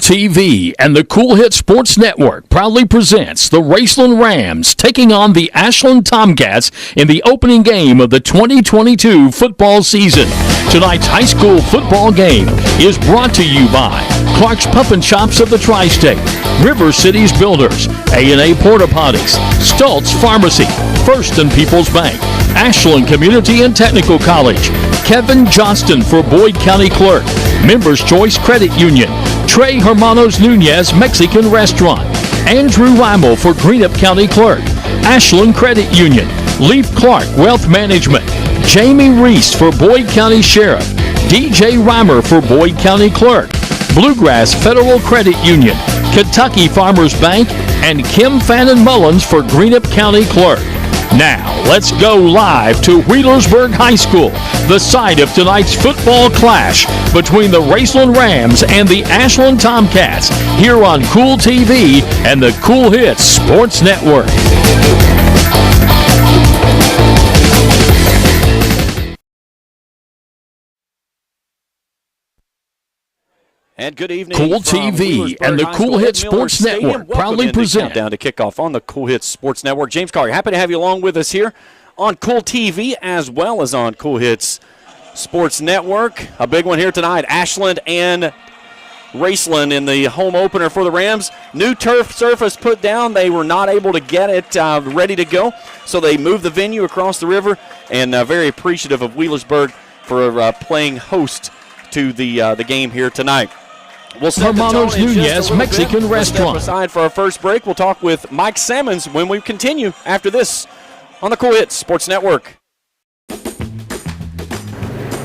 TV and the Cool Hit Sports Network proudly presents the Raceland Rams taking on the Ashland Tomcats in the opening game of the 2022 football season. Tonight's high school football game is brought to you by Clark's Pump and Shops of the Tri-State, River Cities Builders, A&A Porta Potties, Stultz Pharmacy, First and People's Bank, Ashland Community and Technical College, Kevin Johnston for Boyd County Clerk, Members Choice Credit Union, Trey Hermanos Nunez Mexican Restaurant, Andrew Weimel for Greenup County Clerk, Ashland Credit Union, Leaf Clark Wealth Management, Jamie Reese for Boyd County Sheriff, DJ Reimer for Boyd County Clerk, Bluegrass Federal Credit Union, Kentucky Farmers Bank, and Kim Fannin Mullins for Greenup County Clerk. Now, let's go live to Wheelersburg High School, the site of tonight's football clash between the Raceland Rams and the Ashland Tomcats, here on Cool TV and the Cool Hits Sports Network. And good evening. Cool TV and the Cool Hits Sports Network proudly present Countdown to Kickoff on the Cool Hits Sports Network. James Collier, happy to have you along with us here on Cool TV as well as on Cool Hits Sports Network. A big one here tonight, Ashland and Raceland in the home opener for the Rams. New turf surface put down. They were not able to get it ready to go, so they moved the venue across the river, and very appreciative of Wheelersburg for playing host to the game here tonight. We'll Hermanos Nunez Mexican Restaurant. Aside for our first break, we'll talk with Mike Sammons when we continue after this on the Cool Hits Sports Network.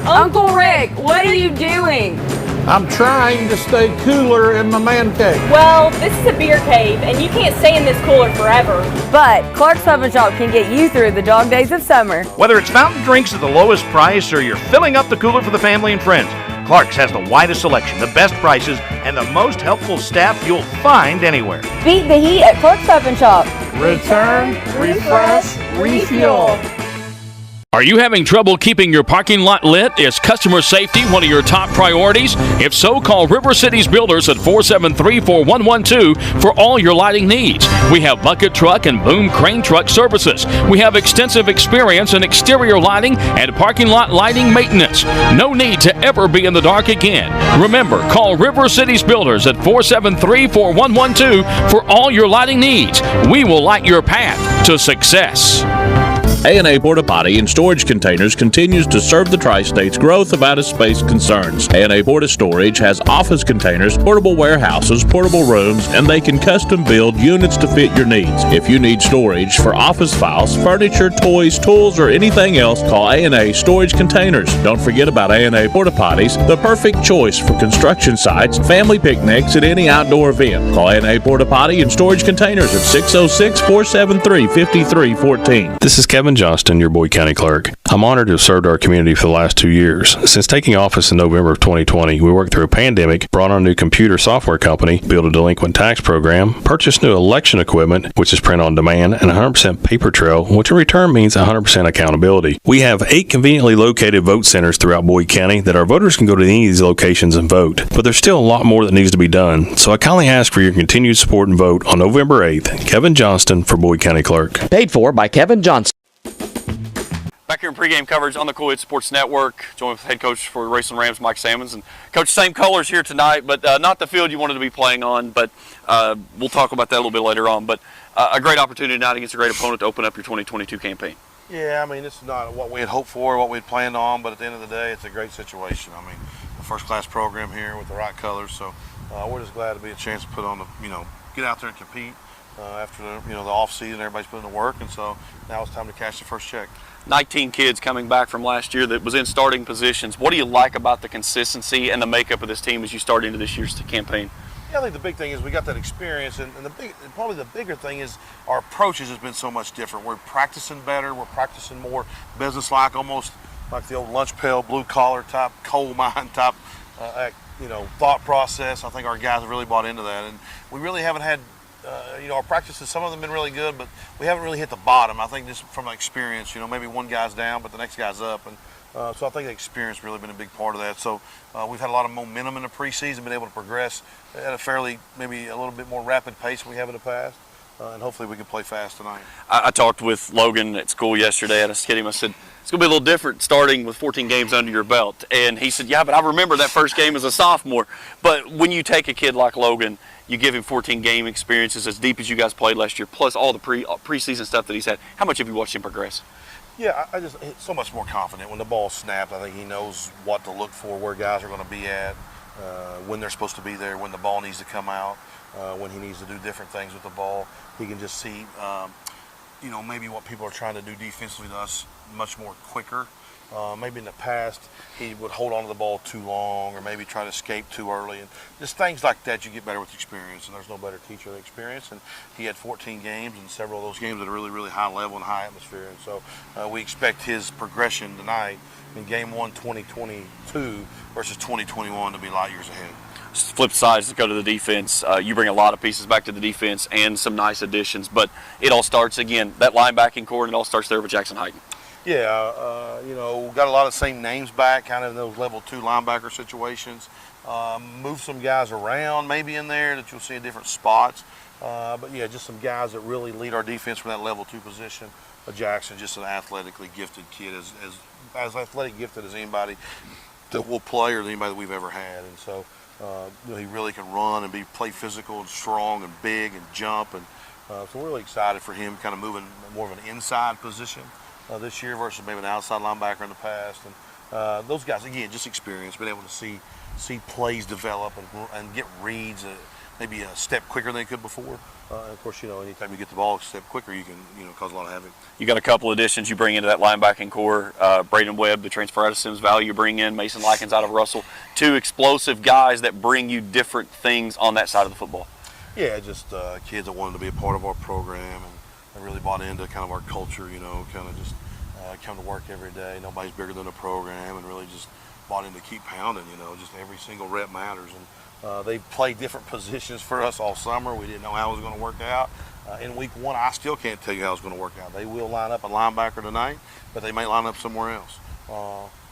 Uncle Rick, what are you doing? I'm trying to stay cooler in my man cave. Well, this is a beer cave, and you can't stay in this cooler forever. But Clark's Pump and Shop can get you through the dog days of summer. Whether it's fountain drinks at the lowest price or you're filling up the cooler for the family and friends, Clark's has the widest selection, the best prices, and the most helpful staff you'll find anywhere. Beat the heat at Clark's Pump and Shop. Return, refresh, refuel. Are you having trouble keeping your parking lot lit? Is customer safety one of your top priorities? If so, call River Cities Builders at 473-4112 for all your lighting needs. We have bucket truck and boom crane truck services. We have extensive experience in exterior lighting and parking lot lighting maintenance. No need to ever be in the dark again. Remember, call River Cities Builders at 473-4112 for all your lighting needs. We will light your path to success. A&A Porta Potty and Storage Containers continues to serve the Tri-State's growth of out-of-space concerns. A&A Porta Storage has office containers, portable warehouses, portable rooms, and they can custom build units to fit your needs. If you need storage for office files, furniture, toys, tools, or anything else, call A&A Storage Containers. Don't forget about A&A Porta Potties, the perfect choice for construction sites, family picnics, and any outdoor event. Call A&A Porta Potty and Storage Containers at 606-473-5314. This is Kevin Johnston, your Boyd County Clerk. I'm honored to have served our community for the last 2 years. Since taking office in November of 2020, we worked through a pandemic, brought on a new computer software company, built a delinquent tax program, purchased new election equipment, which is print on demand, and 100% paper trail, which in return means 100% accountability. We have 8 conveniently located vote centers throughout Boyd County that our voters can go to any of these locations and vote. But there's still a lot more that needs to be done, so I kindly ask for your continued support and vote on November 8th. Kevin Johnston for Boyd County Clerk. Paid for by Kevin Johnston. Back here in pregame coverage on the Cool Hits Sports Network, joined with head coach for the Raceland Rams, Mike Sammons. And Coach, same colors here tonight, but not the field you wanted to be playing on, but we'll talk about that a little bit later on. But a great opportunity tonight against a great opponent to open up your 2022 campaign. Yeah, I mean, this is not what we had hoped for, what we had planned on, but at the end of the day, it's a great situation. I mean, a first-class program here with the right colors, so we're just glad to be a chance to put on the, get out there and compete after the off-season. Everybody's putting in the work, and so now it's time to cash the first check. 19 kids coming back from last year that was in starting positions. What do you like about the consistency and the makeup of this team as you start into this year's campaign? Yeah, I think the big thing is we got that experience, and probably the bigger thing is our approaches has been so much different. We're practicing better. We're practicing more business-like, almost like the old lunch pail, blue-collar type, coal mine type, thought process. I think our guys have really bought into that, and we really haven't had our practices, some of them have been really good, but we haven't really hit the bottom. I think just from experience, maybe one guy's down, but the next guy's up. And So I think the experience really been a big part of that. So we've had a lot of momentum in the preseason, been able to progress at a fairly, maybe a little bit more rapid pace than we have in the past. And hopefully we can play fast tonight. I talked with Logan at school yesterday, and I said to him, I said, it's going to be a little different starting with 14 games under your belt. And he said, yeah, but I remember that first game as a sophomore. But when you take a kid like Logan, you give him 14 game experiences as deep as you guys played last year, plus all the preseason stuff that he's had. How much have you watched him progress? Yeah, I just so much more confident. When the ball snapped, I think he knows what to look for, where guys are going to be at, when they're supposed to be there, when the ball needs to come out, when he needs to do different things with the ball. He can just see, maybe what people are trying to do defensively to us much more quicker. Maybe in the past he would hold on to the ball too long, or maybe try to escape too early, and just things like that. You get better with experience, and there's no better teacher than experience. And he had 14 games, and several of those games at a really, really high level and high atmosphere. And so we expect his progression tonight in Game 1, 2022 versus 2021 to be light years ahead. Flip side is to go to the defense. You bring a lot of pieces back to the defense and some nice additions, but it all starts, again, that linebacking core, and it all starts there with Jackson Heighton. Yeah, got a lot of the same names back, kind of in those level 2 linebacker situations. Move some guys around maybe in there that you'll see in different spots. But yeah, just some guys that really lead our defense from that level 2 position. Jackson, just an athletically gifted kid, as athletic gifted as anybody that will play or anybody that we've ever had. And so he really can run and play physical and strong and big and jump. And so we're really excited for him kind of moving more of an inside position this year versus maybe an outside linebacker in the past. And those guys, again, just experience, been able to see plays develop and get reads maybe a step quicker than they could before. And of course, anytime you get the ball a step quicker, you can cause a lot of havoc. You got a couple additions you bring into that linebacking core. Braden Webb, the transfer out of Sims Valley, you bring in Mason Likens out of Russell. 2 explosive guys that bring you different things on that side of the football. Yeah, just kids that wanted to be a part of our program and really bought into kind of our culture, kind of just come to work every day. Nobody's bigger than the program, and really just bought in to keep pounding, just every single rep matters. And they've played different positions for us all summer. We didn't know how it was going to work out. In week 1, I still can't tell you how it's going to work out. They will line up a linebacker tonight, but they may line up somewhere else.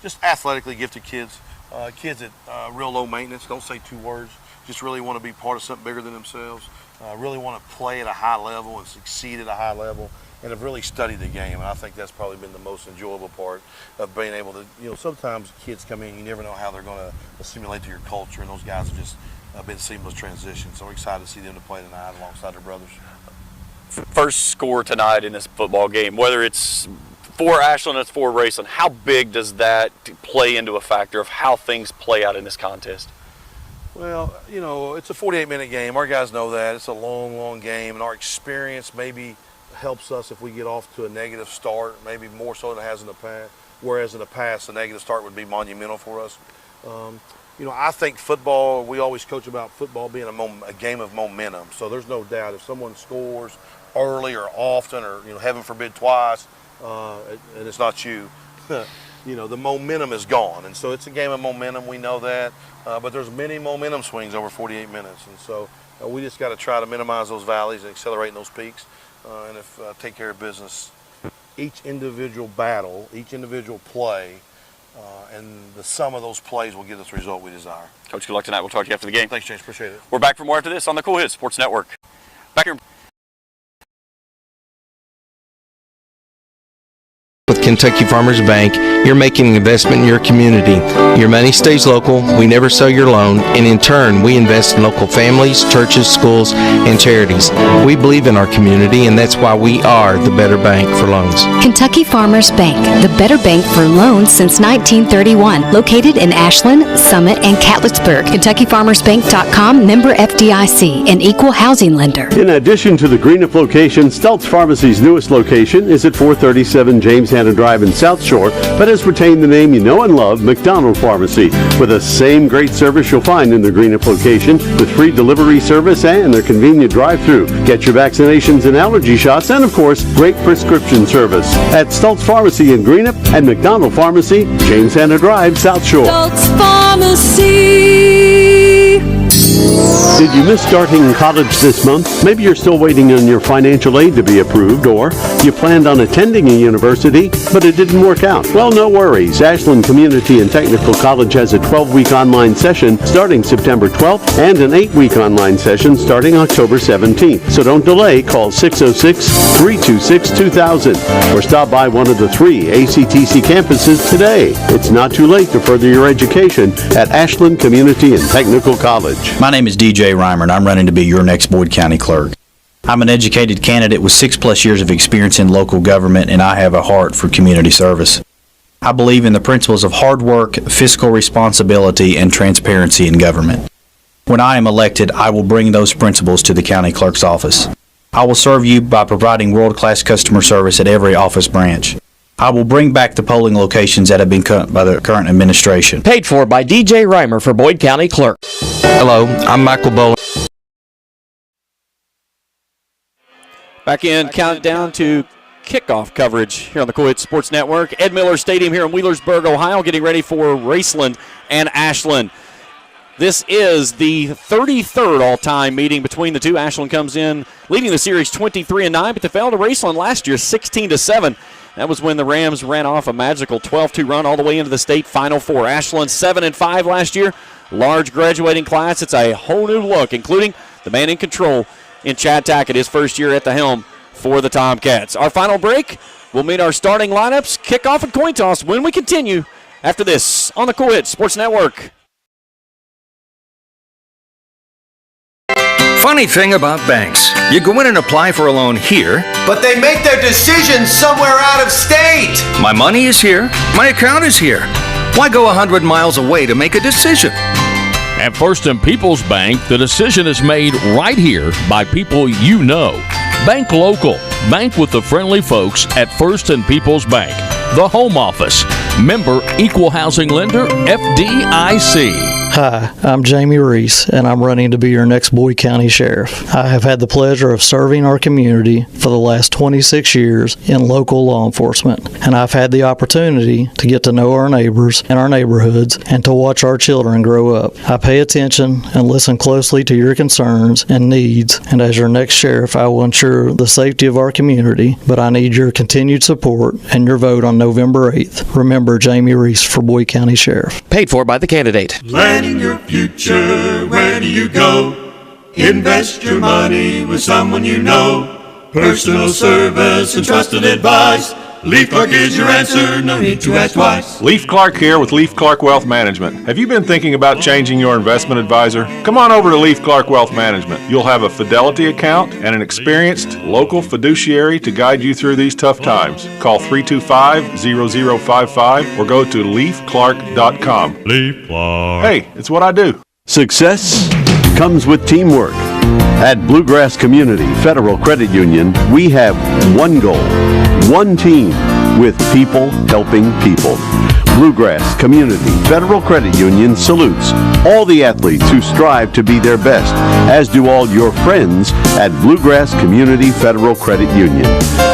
Just athletically gifted kids, kids that real low maintenance, don't say 2 words, just really want to be part of something bigger than themselves, really want to play at a high level and succeed at a high level, and have really studied the game. And I think that's probably been the most enjoyable part of being able to, sometimes kids come in, you never know how they're going to assimilate to your culture, and those guys have just been seamless transitions. So we're excited to see them to play tonight alongside their brothers. First score tonight in this football game, whether it's for Ashland or it's for Raceland, how big does that play into a factor of how things play out in this contest? Well, it's a 48-minute game. Our guys know that. It's a long, long game, and our experience maybe helps us if we get off to a negative start, maybe more so than it has in the past, whereas in the past, a negative start would be monumental for us. I think football, we always coach about football being a game of momentum. So there's no doubt if someone scores early or often or, heaven forbid twice, and it's not you, the momentum is gone. And so it's a game of momentum, we know that. But there's many momentum swings over 48 minutes. And so we just got to try to minimize those valleys and accelerate in those peaks. And take care of business. Each individual battle, each individual play, and the sum of those plays will get us the result we desire. Coach, good luck tonight. We'll talk to you after the game. Thanks, James. Appreciate it. We're back for more after this on the Cool Hits Sports Network. Back here. With Kentucky Farmers Bank, you're making an investment in your community. Your money stays local, we never sell your loan, and in turn, we invest in local families, churches, schools, and charities. We believe in our community, and that's why we are the better bank for loans. Kentucky Farmers Bank, the better bank for loans since 1931. Located in Ashland, Summit, and Catlettsburg. KentuckyFarmersBank.com, member FDIC, an equal housing lender. In addition to the Greenup location, Stelz Pharmacy's newest location is at 437 James Hanna Drive in South Shore, but has retained the name you know and love, McDonald Pharmacy, with the same great service you'll find in the Greenup location, with free delivery service and their convenient drive-thru. Get your vaccinations and allergy shots, and of course, great prescription service at Stelz Pharmacy in Greenup and McDonald Pharmacy, James Hanna Drive, South Shore. Stelz Pharmacy. Did you miss starting college this month? Maybe you're still waiting on your financial aid to be approved, or you planned on attending a university, but it didn't work out. Well, no worries. Ashland Community and Technical College has a 12-week online session starting September 12th and an 8-week online session starting October 17th. So don't delay. Call 606-326-2000 or stop by one of the 3 ACTC campuses today. It's not too late to further your education at Ashland Community and Technical College. My name is DJ Reimer, and I'm running to be your next Boyd County clerk. I'm an educated candidate with 6+ years of experience in local government, and I have a heart for community service. I believe in the principles of hard work, fiscal responsibility, and transparency in government. When I am elected, I will bring those principles to the county clerk's office. I will serve you by providing world-class customer service at every office branch. I will bring back the polling locations that have been cut by the current administration. Paid for by DJ Reimer for Boyd County Clerk. Hello, I'm Michael Bowen. Back in, countdown to kickoff coverage here on the Cool Hits Sports Network. Ed Miller Stadium here in Wheelersburg, Ohio, getting ready for Raceland and Ashland. This is the 33rd all-time meeting between the two. Ashland comes in leading the series 23-9, but they fell to Raceland last year 16-7. That was when the Rams ran off a magical 12-2 run all the way into the state Final Four. Ashland 7-5 last year. Large graduating class. It's a whole new look, including the man in control in Chad Tackett, his first year at the helm for the Tomcats. Our final break, we'll meet our starting lineups, kickoff and coin toss when we continue after this on the Cool Hits Sports Network. Funny thing about banks, you go in and apply for a loan here, but they make their decisions somewhere out of state. My money is here, my account is here. Why go 100 miles away to make a decision? At First and People's Bank, the decision is made right here by people you know. Bank local. Bank with the friendly folks at First and People's Bank. The Home Office. Member Equal Housing Lender, FDIC. Hi, I'm Jamie Reese, and I'm running to be your next Boyd County Sheriff. I have had the pleasure of serving our community for the last 26 years in local law enforcement, and I've had the opportunity to get to know our neighbors and our neighborhoods and to watch our children grow up. I pay attention and listen closely to your concerns and needs, and as your next sheriff, I will ensure the safety of our community, but I need your continued support and your vote on November 8th. Remember, Jamie Reese for Boyd County Sheriff. Paid for by the candidate. Planning your future, where do you go? Invest your money with someone you know. Personal service and trusted advice. Leaf Clark is your answer, no need to ask twice. Leaf Clark here with Leaf Clark Wealth Management. Have you been thinking about changing your investment advisor? Come on over to Leaf Clark Wealth Management. You'll have a Fidelity account and an experienced local fiduciary to guide you through these tough times. Call 325-0055 or go to leafclark.com. Leaf Clark. Hey, it's what I do. Success comes with teamwork. At Bluegrass Community Federal Credit Union, we have one goal, one team, with people helping people. Bluegrass Community Federal Credit Union salutes all the athletes who strive to be their best, as do all your friends at Bluegrass Community Federal Credit Union.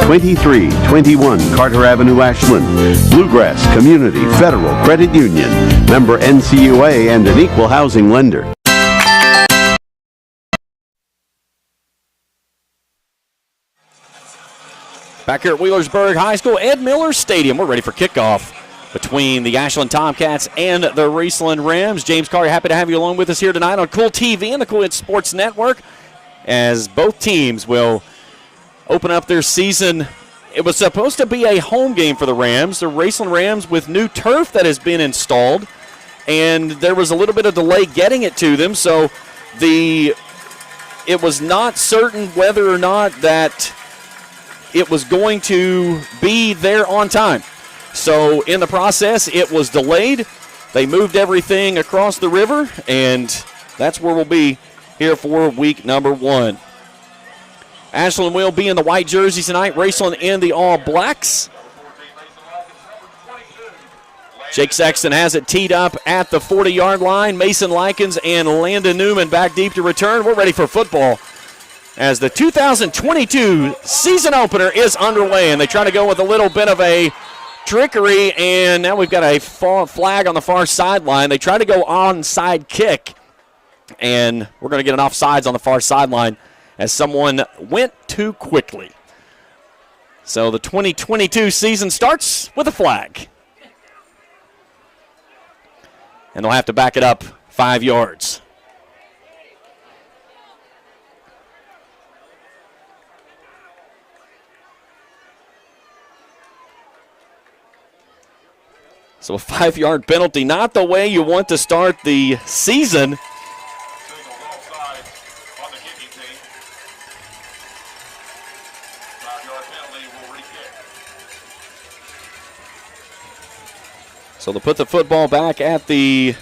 2321 Carter Avenue, Ashland. Bluegrass Community Federal Credit Union. Member NCUA and an equal housing lender. Back here at Wheelersburg High School, Ed Miller Stadium. We're ready for kickoff between the Ashland Tomcats and the Raceland Rams. James Carr, happy to have you along with us here tonight on Cool TV and the Cool Hits Sports Network, as both teams will open up their season. It was supposed to be a home game for the Rams. The Raceland Rams with new turf that has been installed, and there was a little bit of delay getting it to them, so it was not certain whether or not that it was going to be there on time. So in the process, it was delayed. They moved everything across the river, and that's where we'll be here for week number 1. Ashland will be in the white jerseys tonight. Raceland in the all blacks. Jake Sexton has it teed up at the 40-yard line. Mason Likens and Landon Newman back deep to return. We're ready for football as the 2022 season opener is underway, and they try to go with a little bit of a trickery, and now we've got a flag on the far sideline. They try to go onside kick, And we're going to get an offsides on the far sideline as someone went too quickly. So the 2022 season starts with a flag. And they'll have to back it up 5 yards. So a 5-yard penalty, not the way you want to start the season. So they'll put the football back at the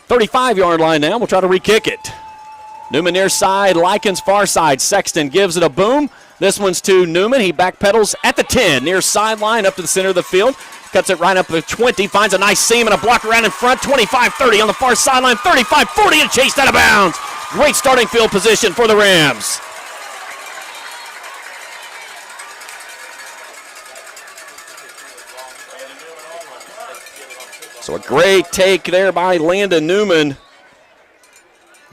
35-yard line now. We'll try to re-kick it. Newman near side, Likens far side. Sexton gives it a boom. This one's to Newman. He backpedals at the 10, near sideline, up to the center of the field. Cuts it right up to 20, finds a nice seam and a block around in front. 25-30 on the far sideline, 35-40 and chased out of bounds. Great starting field position for the Rams. So a great take there by Landon Newman.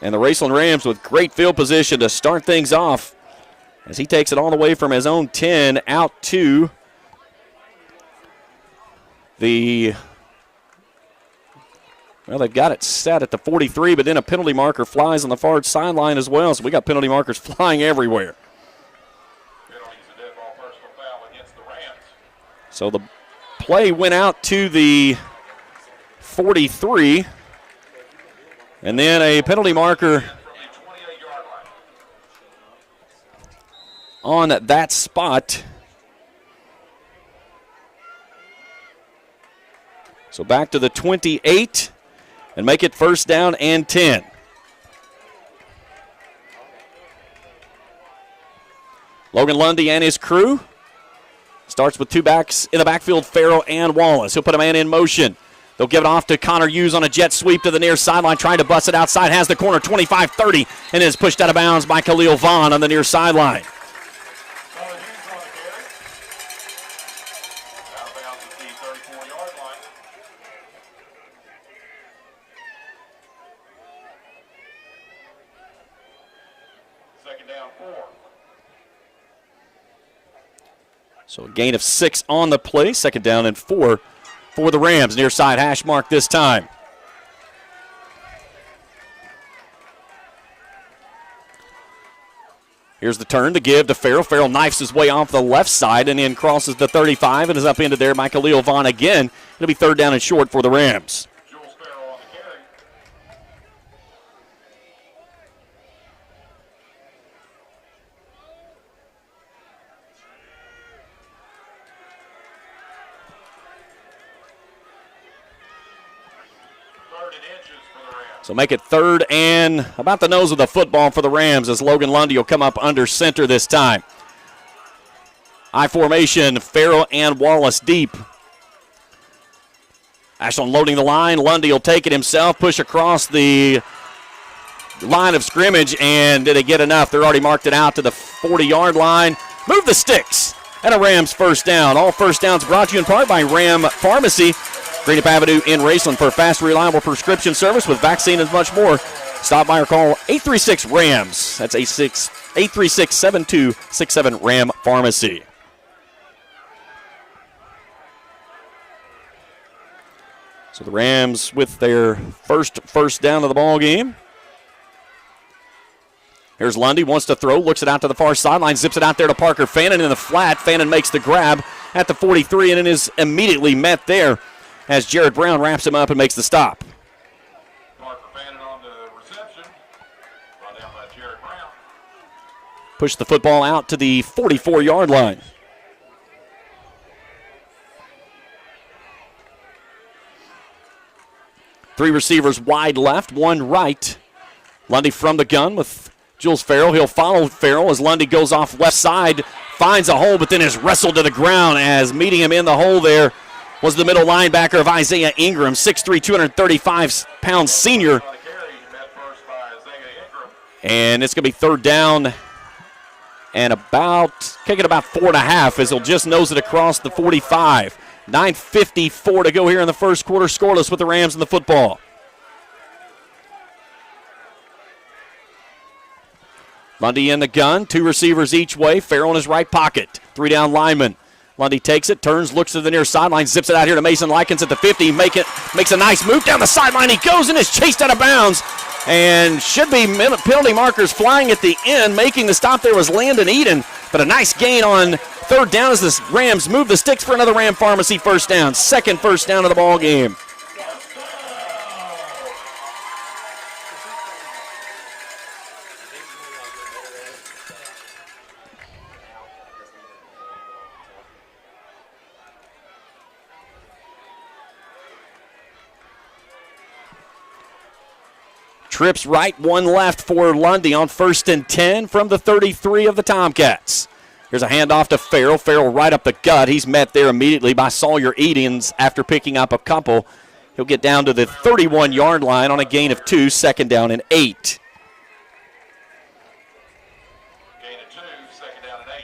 And the Raceland Rams with great field position to start things off as he takes it all the way from his own 10 out to the, well, they've got it set at the 43, but then a penalty marker flies on the far sideline as well. So we got penalty markers flying everywhere. So the play went out to the 43, and then a penalty marker on that spot. So back to the 28 and make it first down and 10. Logan Lundy and his crew. Starts with two backs in the backfield, Farrell and Wallace. He'll put a man in motion. They'll give it off to Connor Hughes on a jet sweep to the near sideline, trying to bust it outside. Has the corner 25-30 and is pushed out of bounds by Khalil Vaughn on the near sideline. So a gain of 6 on the play. Second down and 4 for the Rams. Near side hash mark this time. Here's the turn to give to Farrell. Farrell knifes his way off the left side and then crosses the 35 and is up into there by Khalil Vaughn again. It'll be third down and short for the Rams. So make it third and about the nose of the football for the Rams as Logan Lundy will come up under center this time. I formation, Farrell and Wallace deep. Ashland loading the line. Lundy will take it himself, push across the line of scrimmage, and did it get enough? They're already marked it out to the 40-yard line. Move the sticks. And a Rams first down. All first downs brought to you in part by Ram Pharmacy. Greenup Avenue in Raceland for fast, reliable prescription service with vaccine and much more. Stop by or call 836-RAMS. That's 836-7267 Ram Pharmacy. So the Rams with their first down of the ball game. Here's Lundy, wants to throw, looks it out to the far sideline, zips it out there to Parker Fannin in the flat. Fannin makes the grab at the 43 and it is immediately met there as Jared Brown wraps him up and makes the stop. Parker Fannin on the reception. Brought down by Jared Brown. Push the football out to the 44-yard line. Three receivers wide left, one right. Lundy from the gun with Jules Farrell. He'll follow Farrell as Lundy goes off left side, finds a hole, but then is wrestled to the ground as meeting him in the hole there was the middle linebacker of Isaiah Ingram, 6'3", 235-pound senior. And it's going to be third down and kicking about 4.5 as he'll just nose it across the 45. 9:54 to go here in the first quarter, scoreless with the Rams in the football. Lundy in the gun, 2 receivers each way. Farrell in his right pocket. 3 down lineman. Lundy takes it, turns, looks to the near sideline, zips it out here to Mason Likens at the 50. Makes a nice move down the sideline. He goes and is chased out of bounds. And should be penalty markers flying at the end. Making the stop there was Landon Eden. But a nice gain on 3rd down as the Rams move the sticks for another Ram Pharmacy first down. 2nd first down of the ball game. Trips right, 1 left for Lundy on 1st and 10 from the 33 of the Tomcats. Here's a handoff to Farrell. Farrell right up the gut. He's met there immediately by Sawyer Edens after picking up a couple. He'll get down to the 31-yard line on a gain of 2, 2nd down and 8. Gain of 2, 2nd down and 8.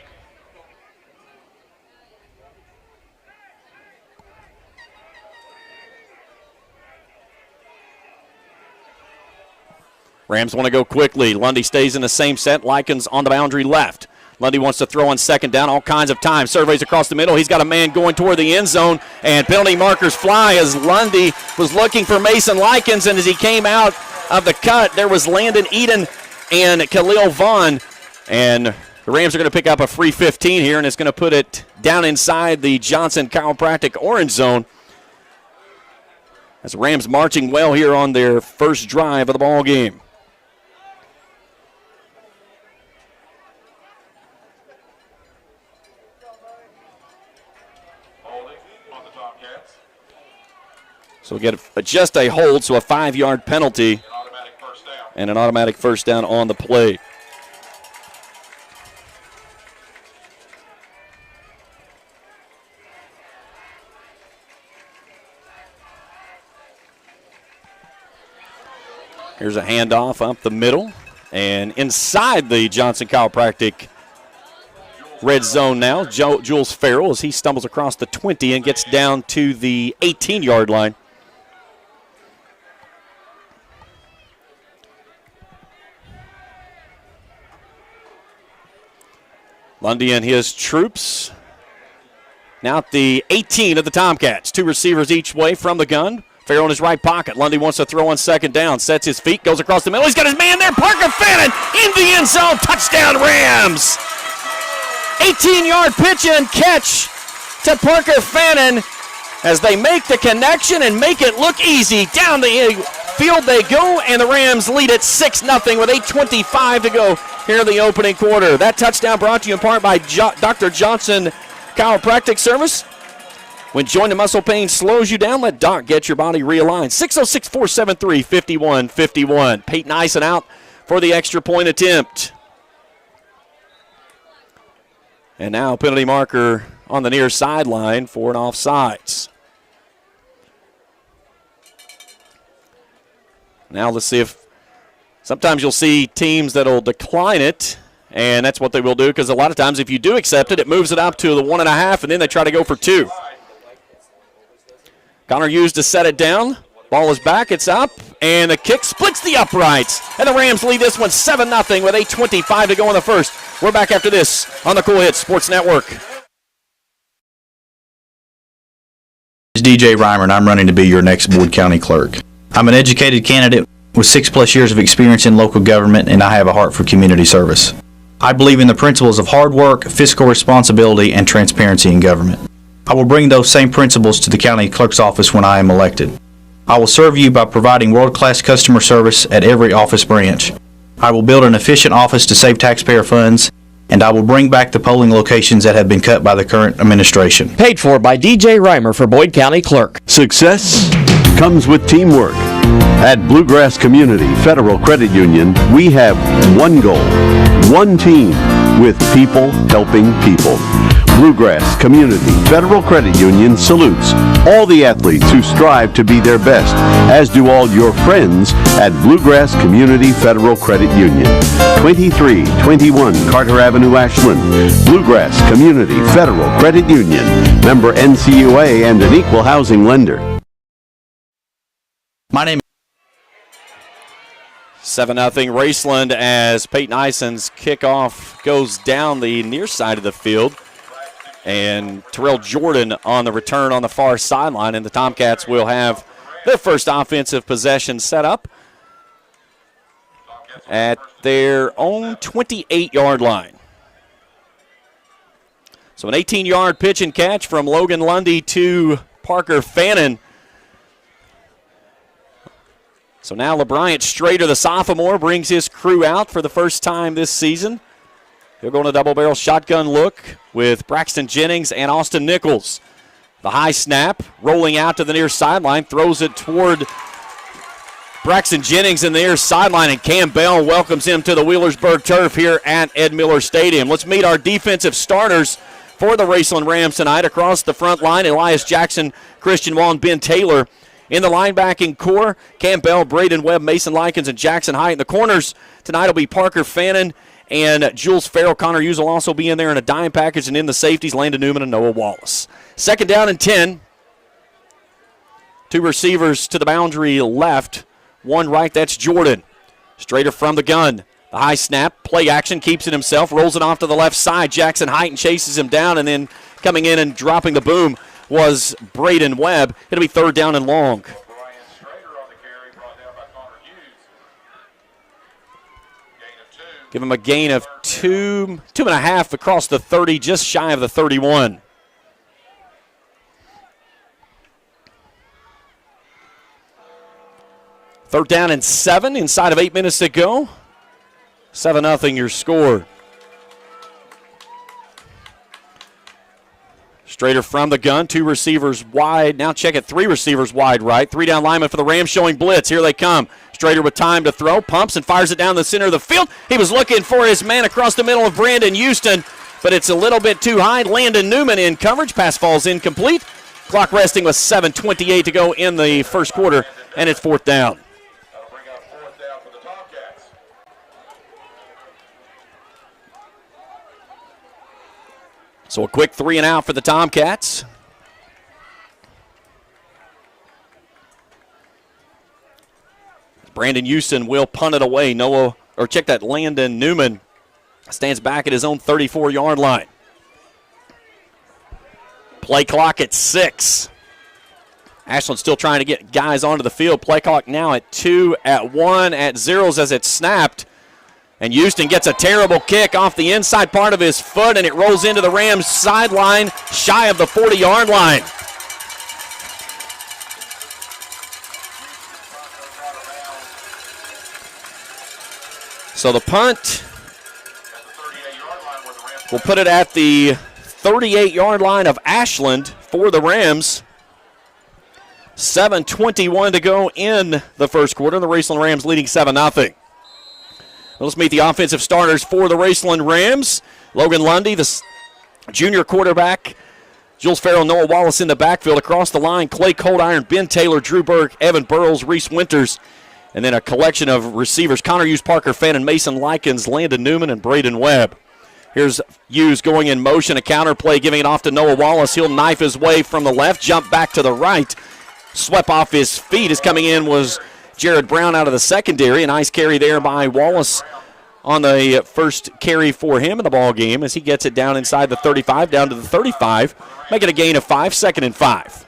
Rams want to go quickly. Lundy stays in the same set. Likens on the boundary left. Lundy wants to throw on 2nd down all kinds of time. Surveys across the middle. He's got a man going toward the end zone, and penalty markers fly as Lundy was looking for Mason Likens, and as he came out of the cut, there was Landon Eden and Khalil Vaughn, and the Rams are going to pick up a free 15 here, and it's going to put it down inside the Johnson Chiropractic orange zone. As the Rams marching well here on their first drive of the ball game. So we get just a hold, so a 5-yard penalty and an automatic first down on the play. Here's a handoff up the middle and inside the Johnson Chiropractic red zone now. Jules Farrell as he stumbles across the 20 and gets down to the 18-yard line. Lundy and his troops. Now at the 18 of the Tomcats. 2 receivers each way from the gun. Farrell in his right pocket. Lundy wants to throw on 2nd down. Sets his feet, goes across the middle. He's got his man there. Parker Fannin in the end zone. Touchdown Rams. 18-yard pitch and catch to Parker Fannin as they make the connection and make it look easy. Down the field they go, and the Rams lead it 6-0 with 8:25 to go here in the opening quarter. That touchdown brought to you in part by Dr. Johnson Chiropractic Service. When joint muscle pain slows you down, let Doc get your body realigned. 606-473-5151. Peyton Eisen out for the extra point attempt. And now penalty marker on the near sideline for an offsides. Now let's see if sometimes you'll see teams that'll decline it, and that's what they will do because a lot of times if you do accept it, it moves it up to the 1.5, and then they try to go for 2. Connor Hughes to set it down. Ball is back, it's up, and the kick splits the uprights. And the Rams lead this one 7-0 with 8:25 to go in the first. We're back after this on the Cool Hits Sports Network. This is DJ Reimer, and I'm running to be your next Boyd County clerk. I'm an educated candidate with 6+ years of experience in local government, and I have a heart for community service. I believe in the principles of hard work, fiscal responsibility, and transparency in government. I will bring those same principles to the county clerk's office when I am elected. I will serve you by providing world-class customer service at every office branch. I will build an efficient office to save taxpayer funds, and I will bring back the polling locations that have been cut by the current administration. Paid for by DJ Reimer for Boyd County Clerk. Success comes with teamwork. At Bluegrass Community Federal Credit Union, we have one goal, one team, with people helping people. Bluegrass Community Federal Credit Union salutes all the athletes who strive to be their best, as do all your friends at Bluegrass Community Federal Credit Union. 2321 Carter Avenue, Ashland. Bluegrass Community Federal Credit Union. Member NCUA and an equal housing lender. My name 7-0 Raceland as Peyton Ison's kickoff goes down the near side of the field. And Terrell Jordan on the return on the far sideline. And the Tomcats will have their first offensive possession set up at their own 28-yard line. So an 18-yard pitch and catch from Logan Lundy to Parker Fannin. So now LeBryant Strader, the sophomore, brings his crew out for the first time this season. He'll go on a double-barrel shotgun look with Braxton Jennings and Austin Nichols. The high snap, rolling out to the near sideline, throws it toward Braxton Jennings in the near sideline, and Cam Bell welcomes him to the Wheelersburg turf here at Ed Miller Stadium. Let's meet our defensive starters for the Raceland Rams tonight. Across the front line, Elias Jackson, Christian Wall, and Ben Taylor. In the linebacking core, Cam Bell, Braden Webb, Mason Likens, and Jackson Height. In the corners tonight will be Parker Fannin and Jules Farrell. Connor Hughes will also be in there in a dime package. And in the safeties, Landon Newman and Noah Wallace. 2nd down and 10. 2 receivers to the boundary left. 1 right, that's Jordan. Strader from the gun. The high snap, play action, keeps it himself, rolls it off to the left side. Jackson Height chases him down, and then coming in and dropping the boom was Braden Webb. It'll be 3rd down and long. Give him a gain of 2.5 across the 30, just shy of the 31. Third down and 7 inside of 8 minutes to go. 7-0 your score. Strader from the gun, 2 receivers wide. Now check it, 3 receivers wide right. 3 down linemen for the Rams showing blitz. Here they come. Strader with time to throw, pumps and fires it down the center of the field. He was looking for his man across the middle of Brandon Houston, but it's a little bit too high. Landon Newman in coverage. Pass falls incomplete. Clock resting with 7:28 to go in the first quarter, and it's 4th down. So a quick 3 and out for the Tomcats. Brandon Houston will punt it away. Check that, Landon Newman stands back at his own 34-yard line. Play clock at 6. Ashland still trying to get guys onto the field. Play clock now at 2, at 1, at 0 as it's snapped. And Houston gets a terrible kick off the inside part of his foot, and it rolls into the Rams' sideline, shy of the 40-yard line. So the punt, we'll put it at the 38-yard line of Ashland for the Rams. 7:21 to go in the first quarter. The Raceland Rams leading 7-0. Let's meet the offensive starters for the Raceland Rams. Logan Lundy, the junior quarterback. Jules Farrell, Noah Wallace in the backfield. Across the line, Clay Coldiron, Ben Taylor, Drew Burke, Evan Burrows, Reese Winters. And then a collection of receivers, Connor Hughes, Parker Fannin, Mason Likens, Landon Newman, and Braden Webb. Here's Hughes going in motion, a counter play, giving it off to Noah Wallace. He'll knife his way from the left, jump back to the right. Swept off his feet. As coming in was Jared Brown out of the secondary. A nice carry there by Wallace on the first carry for him in the ball game as he gets it down inside the 35, down to the 35, making a gain of 5, 2nd and 5.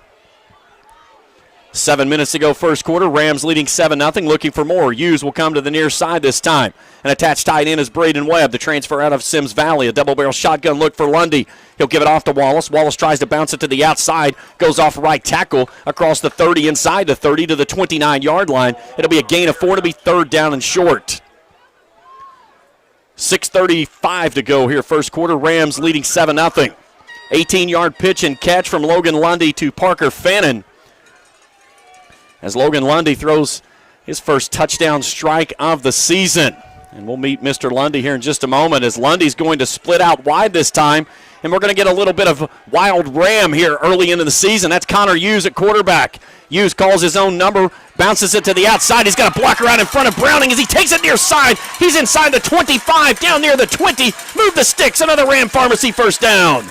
7 minutes to go first quarter. Rams leading 7-0, looking for more. Hughes will come to the near side this time. An attached tight end is Braden Webb, the transfer out of Sims Valley. A double-barrel shotgun look for Lundy. He'll give it off to Wallace. Wallace tries to bounce it to the outside, goes off right tackle across the 30, inside the 30 to the 29-yard line. It'll be a gain of 4 to be 3rd down and short. 6:35 to go here first quarter. Rams leading 7-0. 18-yard pitch and catch from Logan Lundy to Parker Fannin. As Logan Lundy throws his first touchdown strike of the season. And we'll meet Mr. Lundy here in just a moment as Lundy's going to split out wide this time. And we're going to get a little bit of wild ram here early into the season. That's Connor Hughes at quarterback. Hughes calls his own number, bounces it to the outside. He's got a blocker out in front of Browning as he takes it near side. He's inside the 25, down near the 20. Move the sticks, another Ram Pharmacy first down.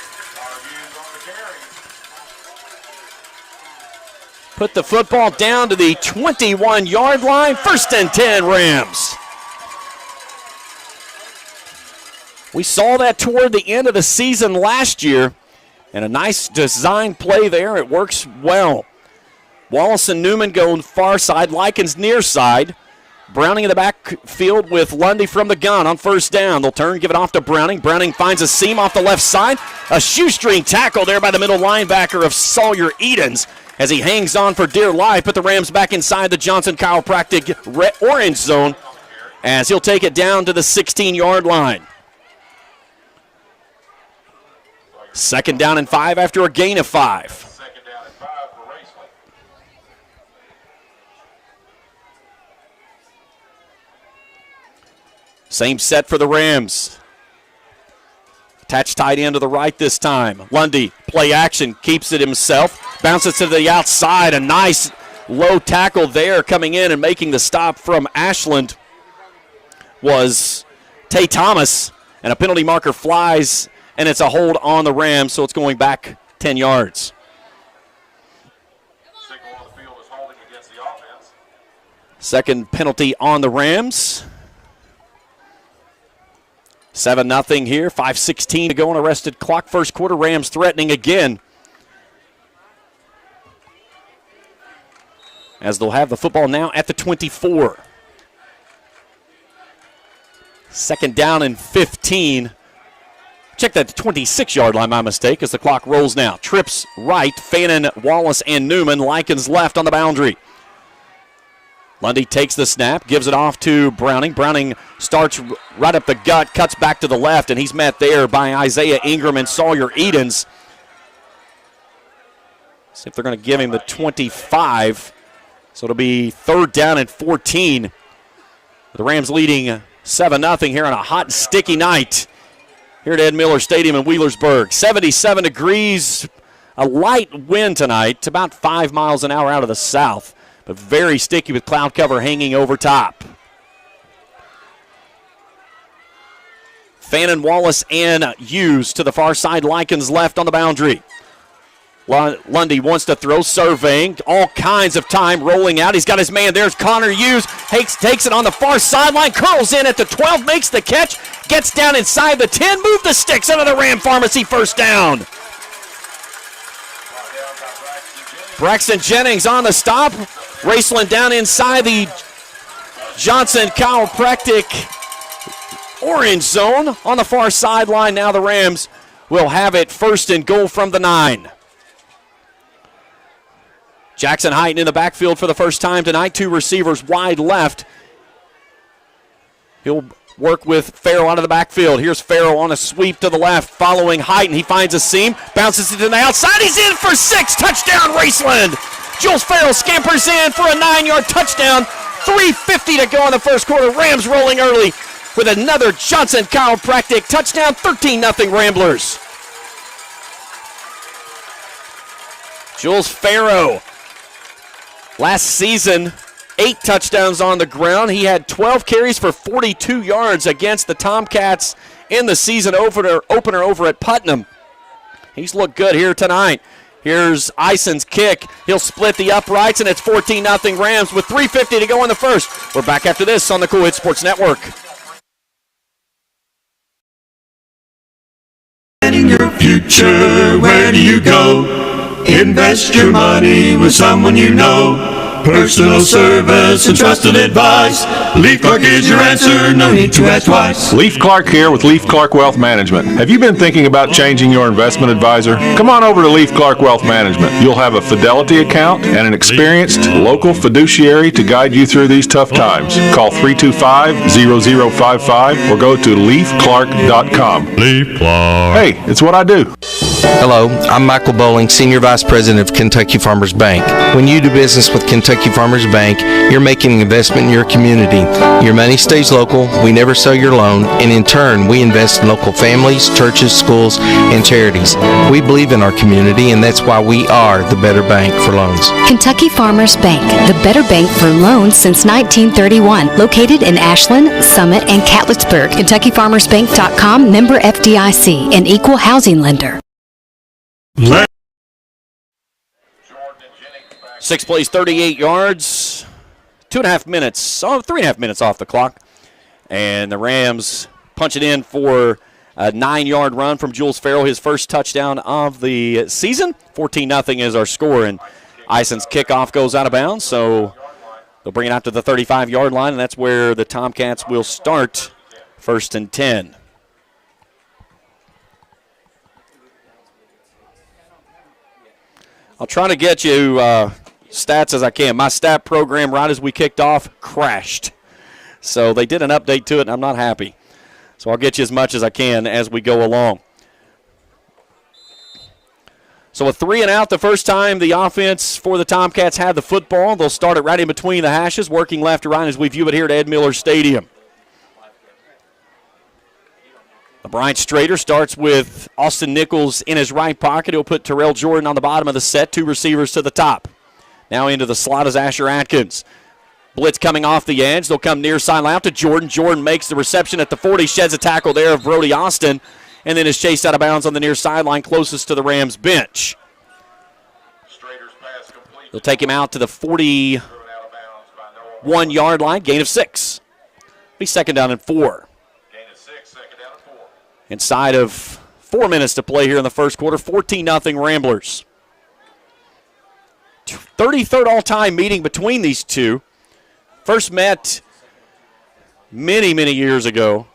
Put the football down to the 21-yard line. 1st and 10 Rams. We saw that toward the end of the season last year, and a nice design play there. It works well. Wallace and Newman go far side, Likens near side. Browning in the backfield with Lundy from the gun on first down. They'll turn, give it off to Browning. Browning finds a seam off the left side. A shoestring tackle there by the middle linebacker of Sawyer Edens as he hangs on for dear life. Put the Rams back inside the Johnson Chiropractic orange zone as he'll take it down to the 16-yard line. 2nd down and 5 after a gain of 5. Same set for the Rams. Attached tight end to the right this time. Lundy, play action, keeps it himself. Bounces to the outside. A nice low tackle there coming in and making the stop from Ashland was Tay Thomas. And a penalty marker flies, and it's a hold on the Rams, so it's going back 10 yards. Second penalty on the Rams. 7-0 here, 5:16 to go on arrested clock. First quarter, Rams threatening again. As they'll have the football now at the 24. 2nd down and 15. Check that 26-yard line, my mistake, as the clock rolls now. Trips right, Fannin, Wallace, and Newman. Likens left on the boundary. Lundy takes the snap, gives it off to Browning. Browning starts right up the gut, cuts back to the left, and he's met there by Isaiah Ingram and Sawyer Edens. See if they're going to give him the 25. So it'll be 3rd down and 14. The Rams leading 7-0 here on a hot and sticky night here at Ed Miller Stadium in Wheelersburg. 77 degrees, a light wind tonight, about 5 miles an hour out of the south, but very sticky with cloud cover hanging over top. Fannin, Wallace, and Hughes to the far side. Likens left on the boundary. Lundy wants to throw, surveying, all kinds of time rolling out. He's got his man. There's Connor Hughes. Takes it on the far sideline, curls in at the 12, makes the catch, gets down inside the 10, move the sticks out of the Ram Pharmacy, first down. Braxton Jennings on the stop. Raceland down inside the Johnson Chiropractic orange zone on the far sideline. Now the Rams will have it 1st and goal from the 9. Jackson Heighton in the backfield for the first time tonight. 2 receivers wide left. He'll work with Farrell out of the backfield. Here's Farrell on a sweep to the left, following Heighton. He finds a seam, bounces it to the outside. He's in for 6. Touchdown, Raceland. Jules Farrell scampers in for a 9-yard touchdown. 3:50 to go in the first quarter. Rams rolling early with another Johnson Chiropractic touchdown. 13-0 Ramblers. Jules Farrell, last season, 8 touchdowns on the ground. He had 12 carries for 42 yards against the Tomcats in the season opener over at Putnam. He's looked good here tonight. Here's Ison's kick. He'll split the uprights, and it's 14-0 Rams with 3:50 to go in the first. We're back after this on the Cool Hits Sports Network. Planning your future, where do you go? Invest your money with someone you know. Personal service and trusted advice. Leaf Clark is your answer, no need to ask twice. Leaf Clark here with Leaf Clark Wealth Management. Have you been thinking about changing your investment advisor? Come on over to Leaf Clark Wealth Management. You'll have a Fidelity account and an experienced local fiduciary to guide you through these tough times. Call 325-0055 or go to leafclark.com. Leaf Clark. Hey, it's what I do. Hello, I'm Michael Bowling, Senior Vice President of Kentucky Farmers Bank. When you do business with Kentucky Farmers Bank, you're making an investment in your community. Your money stays local, we never sell your loan, and in turn, we invest in local families, churches, schools, and charities. We believe in our community, and that's why we are the better bank for loans. Kentucky Farmers Bank, the better bank for loans since 1931. Located in Ashland, Summit, and Catlettsburg. KentuckyFarmersBank.com, member FDIC, an equal housing lender. 6 plays, 38 yards, 3.5 minutes off the clock. And the Rams punch it in for A 9-yard run from Jules Farrell, his first touchdown of the season. 14-0 is our score, and Ison's kickoff goes out of bounds, so they'll bring it out to the 35-yard line, and that's where the Tomcats will start 1st and 10. I'll try to get you stats as I can. My stat program, right as we kicked off, crashed. So they did an update to it, and I'm not happy. So I'll get you as much as I can as we go along. So a 3-and-out the first time the offense for the Tomcats had the football. They'll start it right in between the hashes, working left to right as we view it here at Ed Miller Stadium. Bryant Strader starts with Austin Nichols in his right pocket. He'll put Terrell Jordan on the bottom of the set, 2 receivers to the top. Now into the slot is Asher Atkins. Blitz coming off the edge. They'll come near sideline out to Jordan. Jordan makes the reception at the 40, sheds a tackle there of Brody Austin, and then is chased out of bounds on the near sideline closest to the Rams bench. They'll take him out to the 41-yard line, gain of 6. Be 2nd down and 4. Inside of 4 minutes to play here in the first quarter, 14-0 Ramblers. 33rd all-time meeting between these two. First met many, many years ago.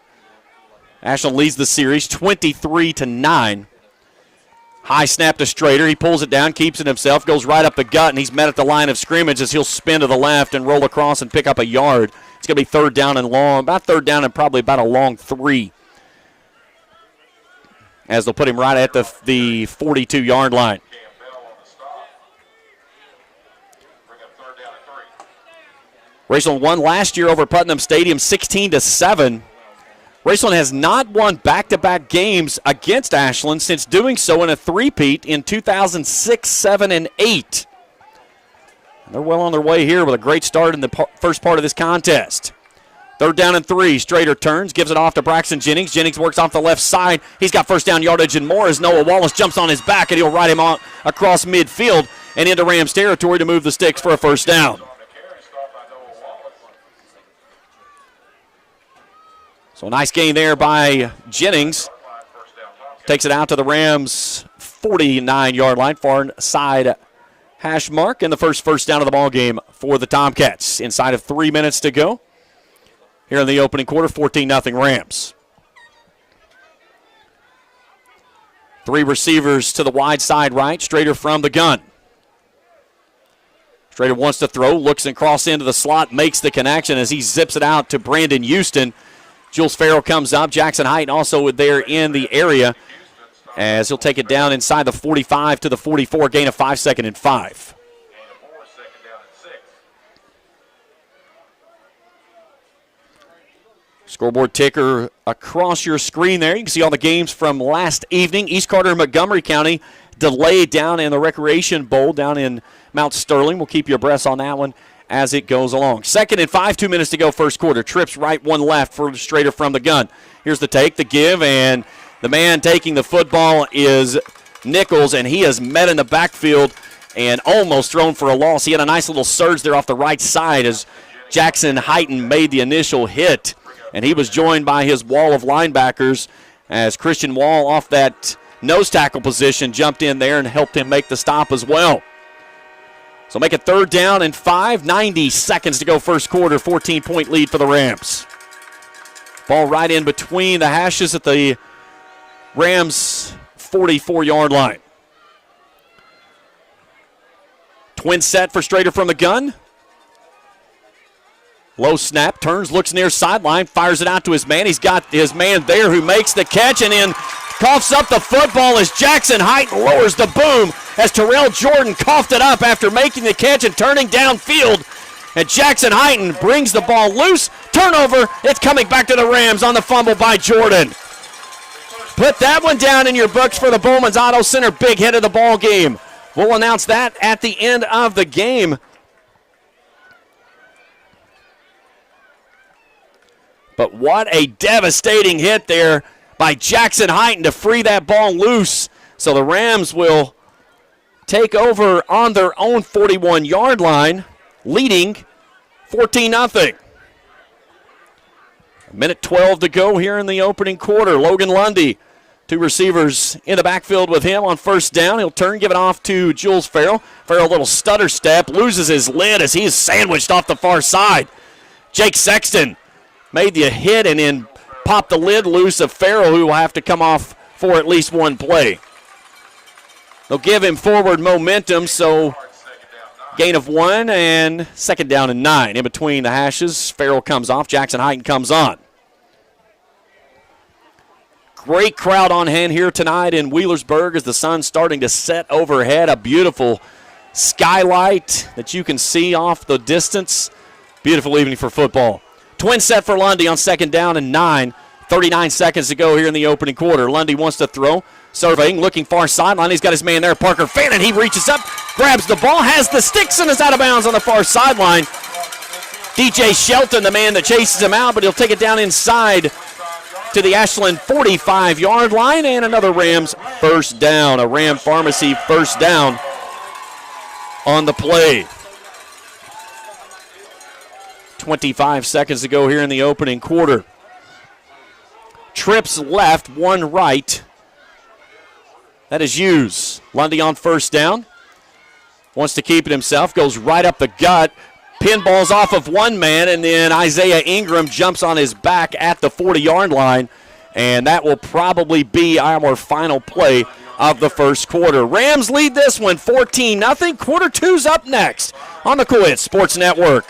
Ashland leads the series 23-9. High snap to Strader. He pulls it down, keeps it himself, goes right up the gut, and he's met at the line of scrimmage as he'll spin to the left and roll across and pick up a yard. It's going to be 3rd down and long, about 3rd down and probably about a long 3. As they'll put him right at the 42-yard line. Raceland won last year over Putnam Stadium 16-7. Raceland has not won back-to-back games against Ashland since doing so in a three-peat in 2006, 7, and 8. And they're well on their way here with a great start in the first part of this contest. 3rd down and 3. Strader turns, gives it off to Braxton Jennings. Jennings works off the left side. He's got first down yardage and more as Noah Wallace jumps on his back, and he'll ride him on across midfield and into Rams territory to move the sticks for a first down. So a nice gain there by Jennings. Takes it out to the Rams' 49-yard line, far side hash mark, and the first down of the ball game for the Tomcats. Inside of 3 minutes to go here in the opening quarter, 14-0 Rams. 3 receivers to the wide side right, Strader from the gun. Strader wants to throw, looks and crosses into the slot, makes the connection as he zips it out to Brandon Houston. Jules Farrell comes up. Jackson Height also there in the area as he'll take it down inside the 45 to the 44, gain of 5, 2nd and 5. Scoreboard ticker across your screen there. You can see all the games from last evening. East Carter and Montgomery County delayed down in the Recreation Bowl down in Mount Sterling. We'll keep you abreast on that one as it goes along. 2nd and 5, 2 minutes to go first quarter. Trips right, 1 left for Strader from the gun. Here's the take, the give, and the man taking the football is Nichols, and he is met in the backfield and almost thrown for a loss. He had a nice little surge there off the right side as Jackson Heighton made the initial hit, and he was joined by his wall of linebackers as Christian Wall off that nose tackle position jumped in there and helped him make the stop as well. So make it 3rd down and 5, 90 seconds to go first quarter, 14-point lead for the Rams. Ball right in between the hashes at the Rams' 44-yard line. Twin set for Strader from the gun. Low snap, turns, looks near sideline, fires it out to his man. He's got his man there who makes the catch and then coughs up the football as Jackson Height lowers the boom as Terrell Jordan coughed it up after making the catch and turning downfield. And Jackson Heighton brings the ball loose. Turnover. It's coming back to the Rams on the fumble by Jordan. Put that one down in your books for the Bowman's Auto Center big hit of the ball game. We'll announce that at the end of the game. But what a devastating hit there by Jackson Heighton to free that ball loose. So the Rams will take over on their own 41-yard line, leading 14-0. Minute 12 to go here in the opening quarter. Logan Lundy, 2 receivers in the backfield with him on first down. He'll turn, give it off to Jules Farrell. Farrell, a little stutter step, loses his lid as he is sandwiched off the far side. Jake Sexton made the hit and then popped the lid loose of Farrell, who will have to come off for at least one play. They'll give him forward momentum, so gain of 1 and second down and 9. In between the hashes, Farrell comes off, Jackson Heighton comes on. Great crowd on hand here tonight in Wheelersburg as the sun's starting to set overhead. A beautiful skylight that you can see off the distance. Beautiful evening for football. Twin set for Lundy on second down and 9. 39 seconds to go here in the opening quarter. Lundy wants to throw. Surveying, looking far sideline. He's got his man there, Parker Fannin. He reaches up, grabs the ball, has the sticks, and is out of bounds on the far sideline. DJ Shelton, the man that chases him out, but he'll take it down inside to the Ashland 45-yard line, and another Rams first down. A Ram Pharmacy first down on the play. 25 seconds to go here in the opening quarter. Trips left, 1 right. That is Hughes. Lundy on first down. Wants to keep it himself, goes right up the gut. Pinballs off of one man, and then Isaiah Ingram jumps on his back at the 40-yard line, and that will probably be our final play of the first quarter. Rams lead this one 14-0. Quarter 2's up next on the Cool Hits Sports Network.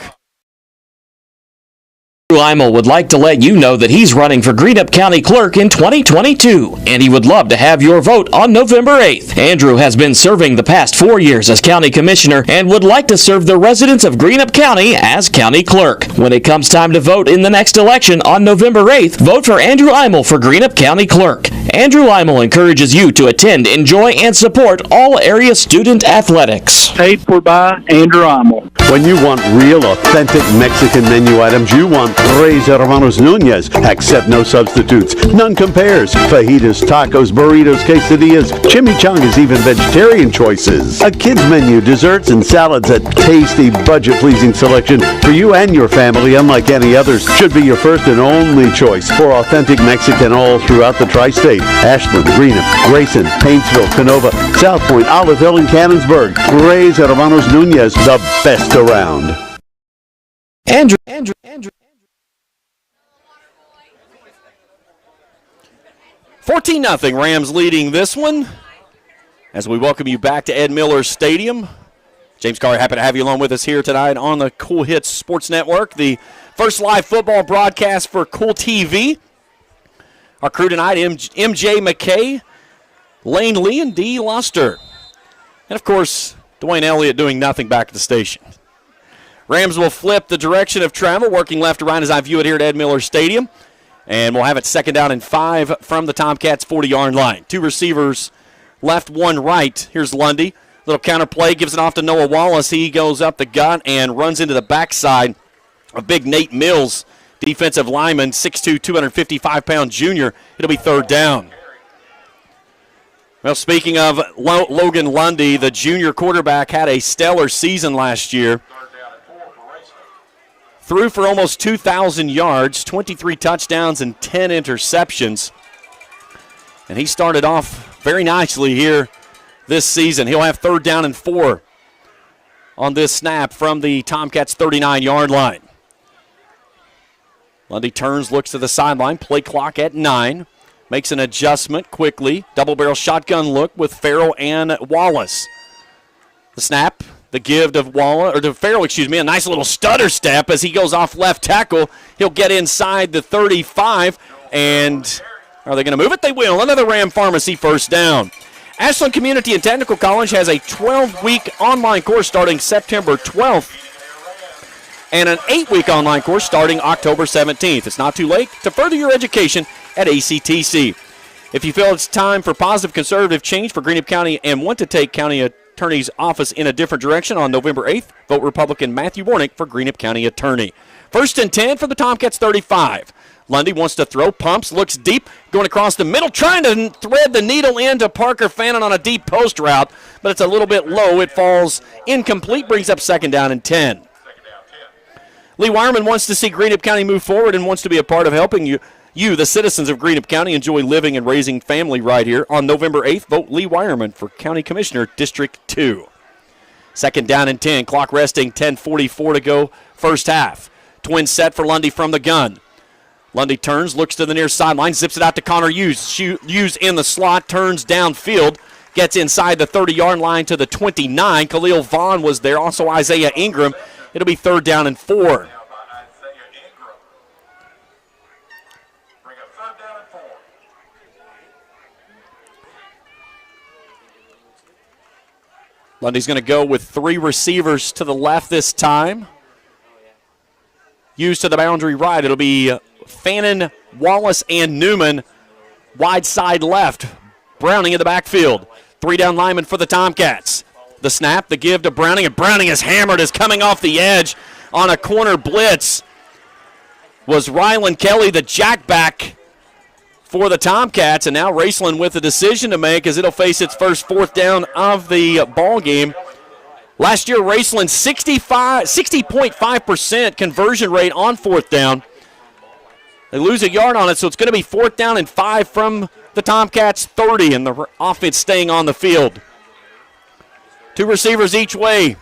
Andrew Imel would like to let you know that he's running for Greenup County Clerk in 2022, and he would love to have your vote on November 8th. Andrew has been serving the past 4 years as County Commissioner and would like to serve the residents of Greenup County as County Clerk. When it comes time to vote in the next election on November 8th, vote for Andrew Imel for Greenup County Clerk. Andrew Imel encourages you to attend, enjoy, and support all area student athletics. Paid for by Andrew Imel. When you want real, authentic Mexican menu items, you want Reyes Hermanos Nunez. Accept no substitutes. None compares. Fajitas, tacos, burritos, quesadillas, chimichangas, even vegetarian choices. A kids menu, desserts, and salads. A tasty, budget-pleasing selection for you and your family, unlike any others. Should be your first and only choice for authentic Mexican all throughout the tri-state. Ashland, Greenup, Grayson, Paintsville, Canova, South Point, Olive Hill, and Cannonsburg. Reyes Hermanos Nunez, the best around. Andrew. 14-0, Rams leading this one as we welcome you back to Ed Miller Stadium. James Carr, happy to have you along with us here tonight on the Cool Hits Sports Network, the first live football broadcast for Cool TV. Our crew tonight, MJ McKay, Lane Lee, and Dee Luster. And, of course, Dwayne Elliott doing nothing back at the station. Rams will flip the direction of travel, working left to right as I view it here at Ed Miller Stadium. And we'll have it second down and 5 from the Tomcats' 40-yard line. 2 receivers left, 1 right. Here's Lundy. Little counter play, gives it off to Noah Wallace. He goes up the gut and runs into the backside of big Nate Mills, defensive lineman, 6'2", 255-pound junior. It'll be third down. Well, speaking of Logan Lundy, the junior quarterback had a stellar season last year. Threw for almost 2,000 yards, 23 touchdowns, and 10 interceptions. And he started off very nicely here this season. He'll have third down and 4 on this snap from the Tomcats' 39-yard line. Lundy turns, looks to the sideline, play clock at 9. Makes an adjustment quickly. Double-barrel shotgun look with Farrell and Wallace. The snap. The give to Farrell, a nice little stutter step as he goes off left tackle. He'll get inside the 35, and are they going to move it? They will. Another Ram Pharmacy first down. Ashland Community and Technical College has a 12-week online course starting September 12th and an 8-week online course starting October 17th. It's not too late to further your education at ACTC. If you feel it's time for positive conservative change for Greenup County and want to take county attorney's office in a different direction on November 8th, vote Republican Matthew Warnick for Greenup County attorney. First and 10 for the Tomcats 35. Lundy wants to throw, pumps, looks deep, going across the middle, trying to thread the needle into Parker Fannin on a deep post route, but it's a little bit low. It falls incomplete, brings up second down and 10. Lee Wireman wants to see Greenup County move forward and wants to be a part of helping you, the citizens of Greenup County, enjoy living and raising family right here. On November 8th, vote Lee Wireman for County Commissioner, District 2. Second down and 10. Clock resting, 10:44 to go, first half. Twin set for Lundy from the gun. Lundy turns, looks to the near sideline, zips it out to Connor Hughes. Hughes in the slot, turns downfield, gets inside the 30-yard line to the 29. Khalil Vaughn was there, also Isaiah Ingram. It'll be third down and 4. Lundy's going to go with 3 receivers to the left this time. Hughes to the boundary right. It'll be Fannin, Wallace, and Newman. Wide side left. Browning in the backfield. 3 down linemen for the Tomcats. The snap, the give to Browning, and Browning is hammered, is coming off the edge on a corner blitz. Was Rylan Kelly, the jackback for the Tomcats, and now Raceland with a decision to make as it'll face its first 4th down of the ball game. Last year, Raceland 60.5% conversion rate on 4th down. They lose a yard on it, so it's going to be 4th down and 5 from the Tomcats' 30, and the offense staying on the field. 2 receivers each way.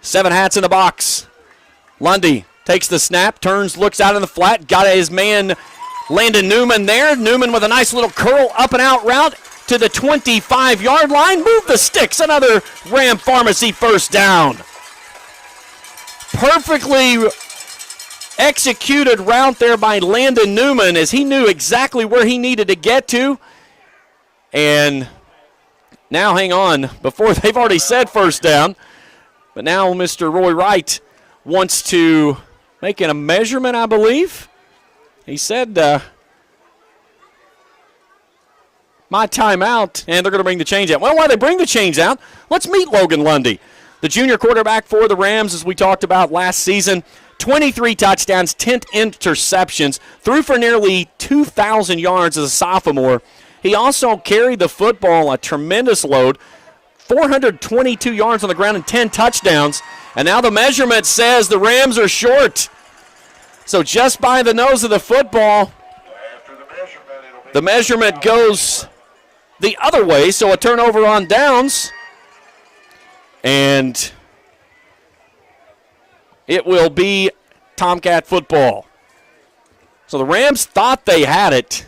7 hats in the box. Lundy takes the snap, turns, looks out in the flat, got his man Landon Newman there. Newman with a nice little curl up and out route to the 25-yard line. Move the sticks. Another Ram Pharmacy first down. Perfectly executed route there by Landon Newman as he knew exactly where he needed to get to. And now, hang on, before they've already said first down, but now Mr. Roy Wright wants to make a measurement, I believe. He said, my timeout, and they're going to bring the change out. Well, while they bring the change out, let's meet Logan Lundy, the junior quarterback for the Rams, as we talked about last season. 23 touchdowns, 10 interceptions, threw for nearly 2,000 yards as a sophomore. He also carried the football a tremendous load, 422 yards on the ground and 10 touchdowns. And now the measurement says the Rams are short. So just by the nose of the football, the measurement goes the other way, so a turnover on downs. And it will be Tomcat football. So the Rams thought they had it.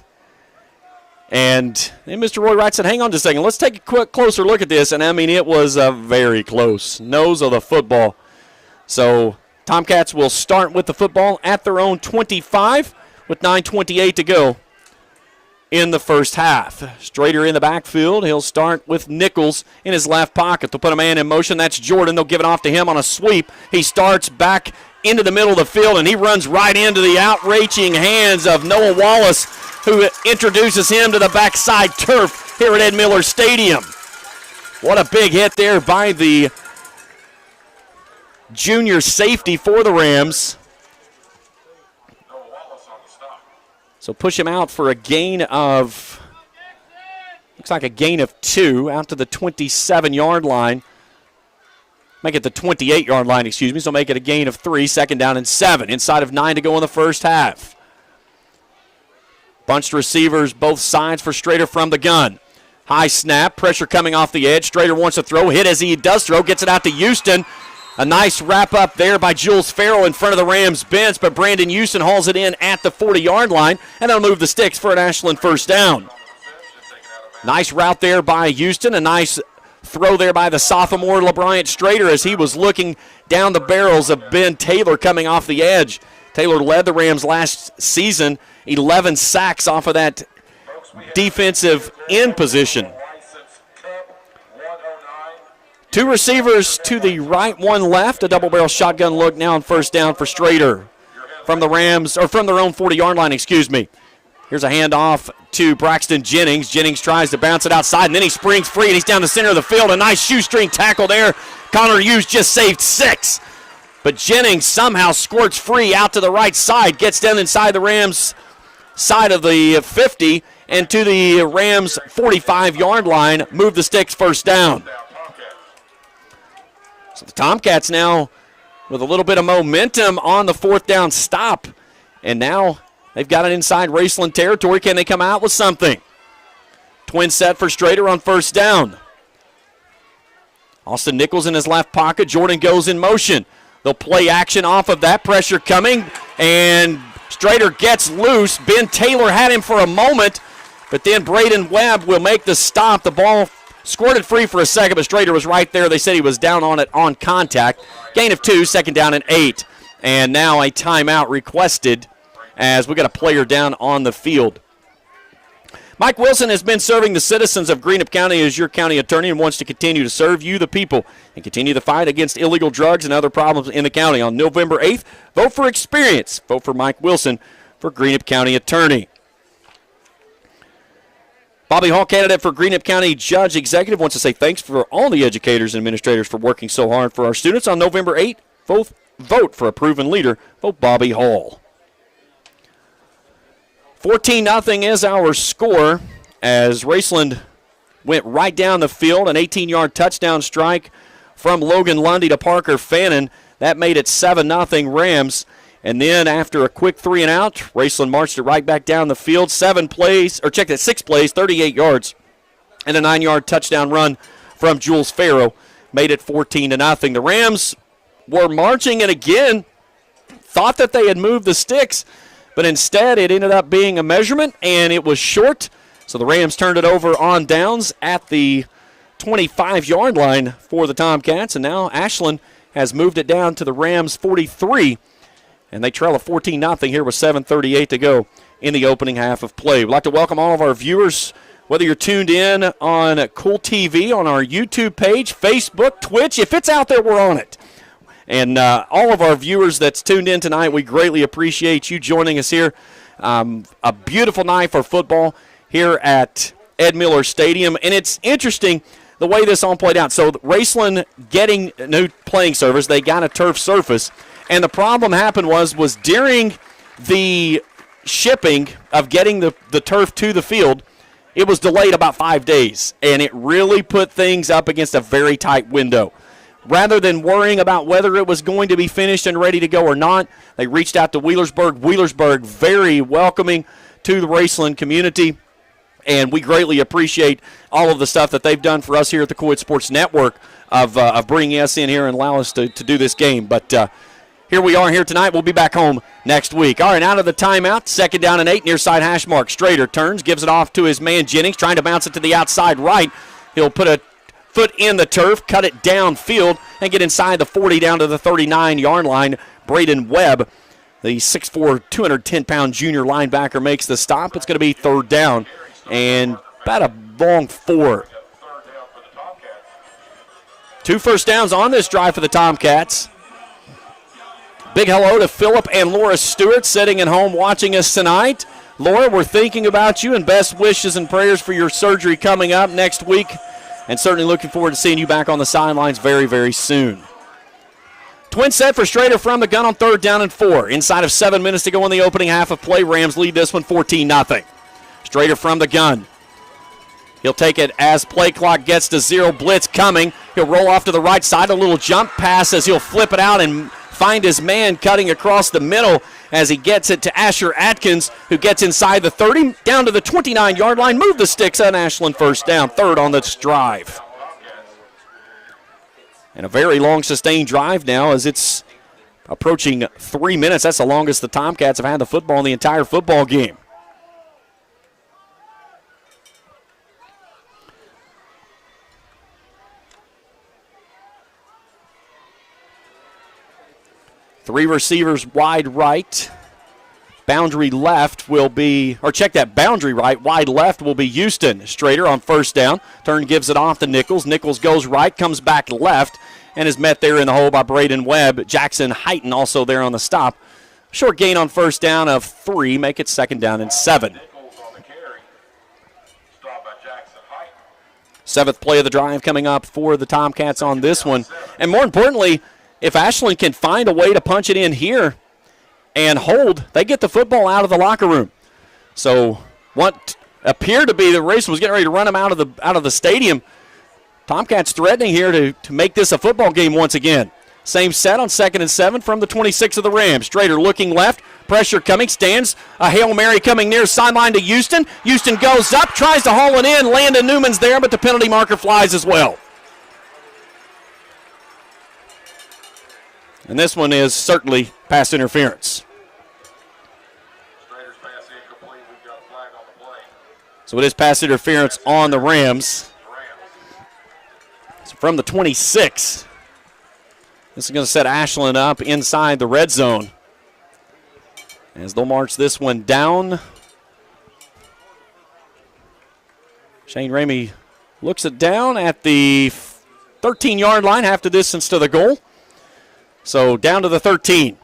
And Mr. Roy Wright said, hang on just a second. Let's take a quick closer look at this. And, I mean, it was very close. Nose of the football. So Tomcats will start with the football at their own 25 with 9:28 to go in the first half. Strader in the backfield. He'll start with Nichols in his left pocket. They'll put a man in motion. That's Jordan. They'll give it off to him on a sweep. He starts back into the middle of the field, and he runs right into the outreaching hands of Noah Wallace, who introduces him to the backside turf here at Ed Miller Stadium. What a big hit there by the junior safety for the Rams. So push him out for a gain of, looks like a gain of 2 out to the 27-yard line. Make it the 28-yard line, excuse me. So make it a gain of 3, second down and 7. Inside of 9 to go in the first half. Bunched receivers both sides for Strader from the gun. High snap, pressure coming off the edge. Strader wants to throw, hit as he does throw, gets it out to Houston. A nice wrap up there by Jules Farrell in front of the Rams bench, but Brandon Houston hauls it in at the 40-yard line, and they'll move the sticks for an Ashland first down. Nice route there by Houston, a nice throw there by the sophomore LeBryant Strader as he was looking down the barrels of Ben Taylor coming off the edge. Taylor led the Rams last season, 11 sacks off of that defensive end position. 2 receivers to the right, 1 left. A double-barrel shotgun look now on first down for Strader from the Rams, or from their own 40-yard line, excuse me. Here's a handoff to Braxton Jennings. Jennings tries to bounce it outside, and then he springs free, and he's down the center of the field. A nice shoestring tackle there. Connor Hughes just saved 6. But Jennings somehow squirts free out to the right side, gets down inside the Rams' side of the 50, and to the Rams' 45-yard line, move the sticks first down. So the Tomcats now with a little bit of momentum on the fourth down stop. And now they've got it inside Raceland territory. Can they come out with something? Twin set for Strader on first down. Austin Nichols in his left pocket. Jordan goes in motion. They'll play action off of that. Pressure coming, and Strader gets loose. Ben Taylor had him for a moment, but then Braden Webb will make the stop. The ball squirted free for a second, but Strader was right there. They said he was down on it on contact. Gain of 2, second down and 8. And now a timeout requested as we got a player down on the field. Mike Wilson has been serving the citizens of Greenup County as your county attorney and wants to continue to serve you, the people, and continue the fight against illegal drugs and other problems in the county. On November 8th, vote for experience. Vote for Mike Wilson for Greenup County attorney. Bobby Hall, candidate for Greenup County Judge Executive, wants to say thanks for all the educators and administrators for working so hard for our students. On November 8th, vote for a proven leader. Vote Bobby Hall. 14-0 is our score as Raceland went right down the field. An 18-yard touchdown strike from Logan Lundy to Parker Fannin. That made it 7-0 Rams. And then after a quick 3-and-out, Raceland marched it right back down the field. 6 plays, 38 yards, and a 9-yard touchdown run from Jules Farrow made it 14-0. The Rams were marching, and again, thought that they had moved the sticks, but instead it ended up being a measurement, and it was short. So the Rams turned it over on downs at the 25-yard line for the Tomcats, and now Ashland has moved it down to the Rams' 43, and they trail a 14-0 here with 7:38 to go in the opening half of play. We'd like to welcome all of our viewers, whether you're tuned in on Cool TV, on our YouTube page, Facebook, Twitch. If it's out there, we're on it. And all of our viewers that's tuned in tonight, we greatly appreciate you joining us here. A beautiful night for football here at Ed Miller Stadium. And it's interesting the way this all played out. So Raceland getting new playing surface, they got a turf surface. And the problem happened was during the shipping of getting the turf to the field, it was delayed about 5 days. And it really put things up against a very tight window. Rather than worrying about whether it was going to be finished and ready to go or not, they reached out to Wheelersburg. Wheelersburg very welcoming to the Raceland community, and we greatly appreciate all of the stuff that they've done for us here at the Coed Sports Network of bringing us in here and allowing us to do this game. But here we are here tonight. We'll be back home next week. All right, out of the timeout, second down and 8, near side hash mark. Strader turns, gives it off to his man Jennings, trying to bounce it to the outside right. He'll put a foot in the turf, cut it downfield, and get inside the 40 down to the 39-yard line. Braden Webb, the 6'4", 210-pound junior linebacker, makes the stop. It's going to be third down and about a long 4. 2 first downs on this drive for the Tomcats. Big hello to Philip and Laura Stewart sitting at home watching us tonight. Laura, we're thinking about you and best wishes and prayers for your surgery coming up next week. And certainly looking forward to seeing you back on the sidelines very, very soon. Twin set for Strader from the gun on third down and 4. Inside of 7 minutes to go in the opening half of play. Rams lead this one 14-0. Strader from the gun. He'll take it as play clock gets to 0. Blitz coming. He'll roll off to the right side. A little jump pass as he'll flip it out and find his man cutting across the middle as he gets it to Asher Atkins, who gets inside the 30, down to the 29-yard line. Move the sticks on Ashland first down, third on this drive. And a very long sustained drive now as it's approaching 3 minutes. That's the longest the Tomcats have had the football in the entire football game. Three receivers wide right. Boundary left will be, or check that, boundary right. Wide left will be Houston. Strader on first down. Turn gives it off to Nichols. Nichols goes right, comes back left, and is met there in the hole by Braden Webb. Jackson Heighton also there on the stop. Short gain on first down of 3. Make it second down and 7. 7th play of the drive coming up for the Tomcats on this one. And more importantly, if Ashland can find a way to punch it in here and hold, they get the football out of the locker room. So what appeared to be the race was getting ready to run them out of the stadium. Tomcats threatening here to make this a football game once again. Same set on 2nd and 7 from the 26 of the Rams. Strader looking left, pressure coming, stands. A Hail Mary coming near sideline to Houston. Houston goes up, tries to haul it in. Landon Newman's there, but the penalty marker flies as well. And this one is certainly pass interference. So it is pass interference on the Rams. So from the 26. This is going to set Ashland up inside the red zone as they'll march this one down. Shane Ramey looks it down at the 13-yard line, half the distance to the goal. So down to the 13.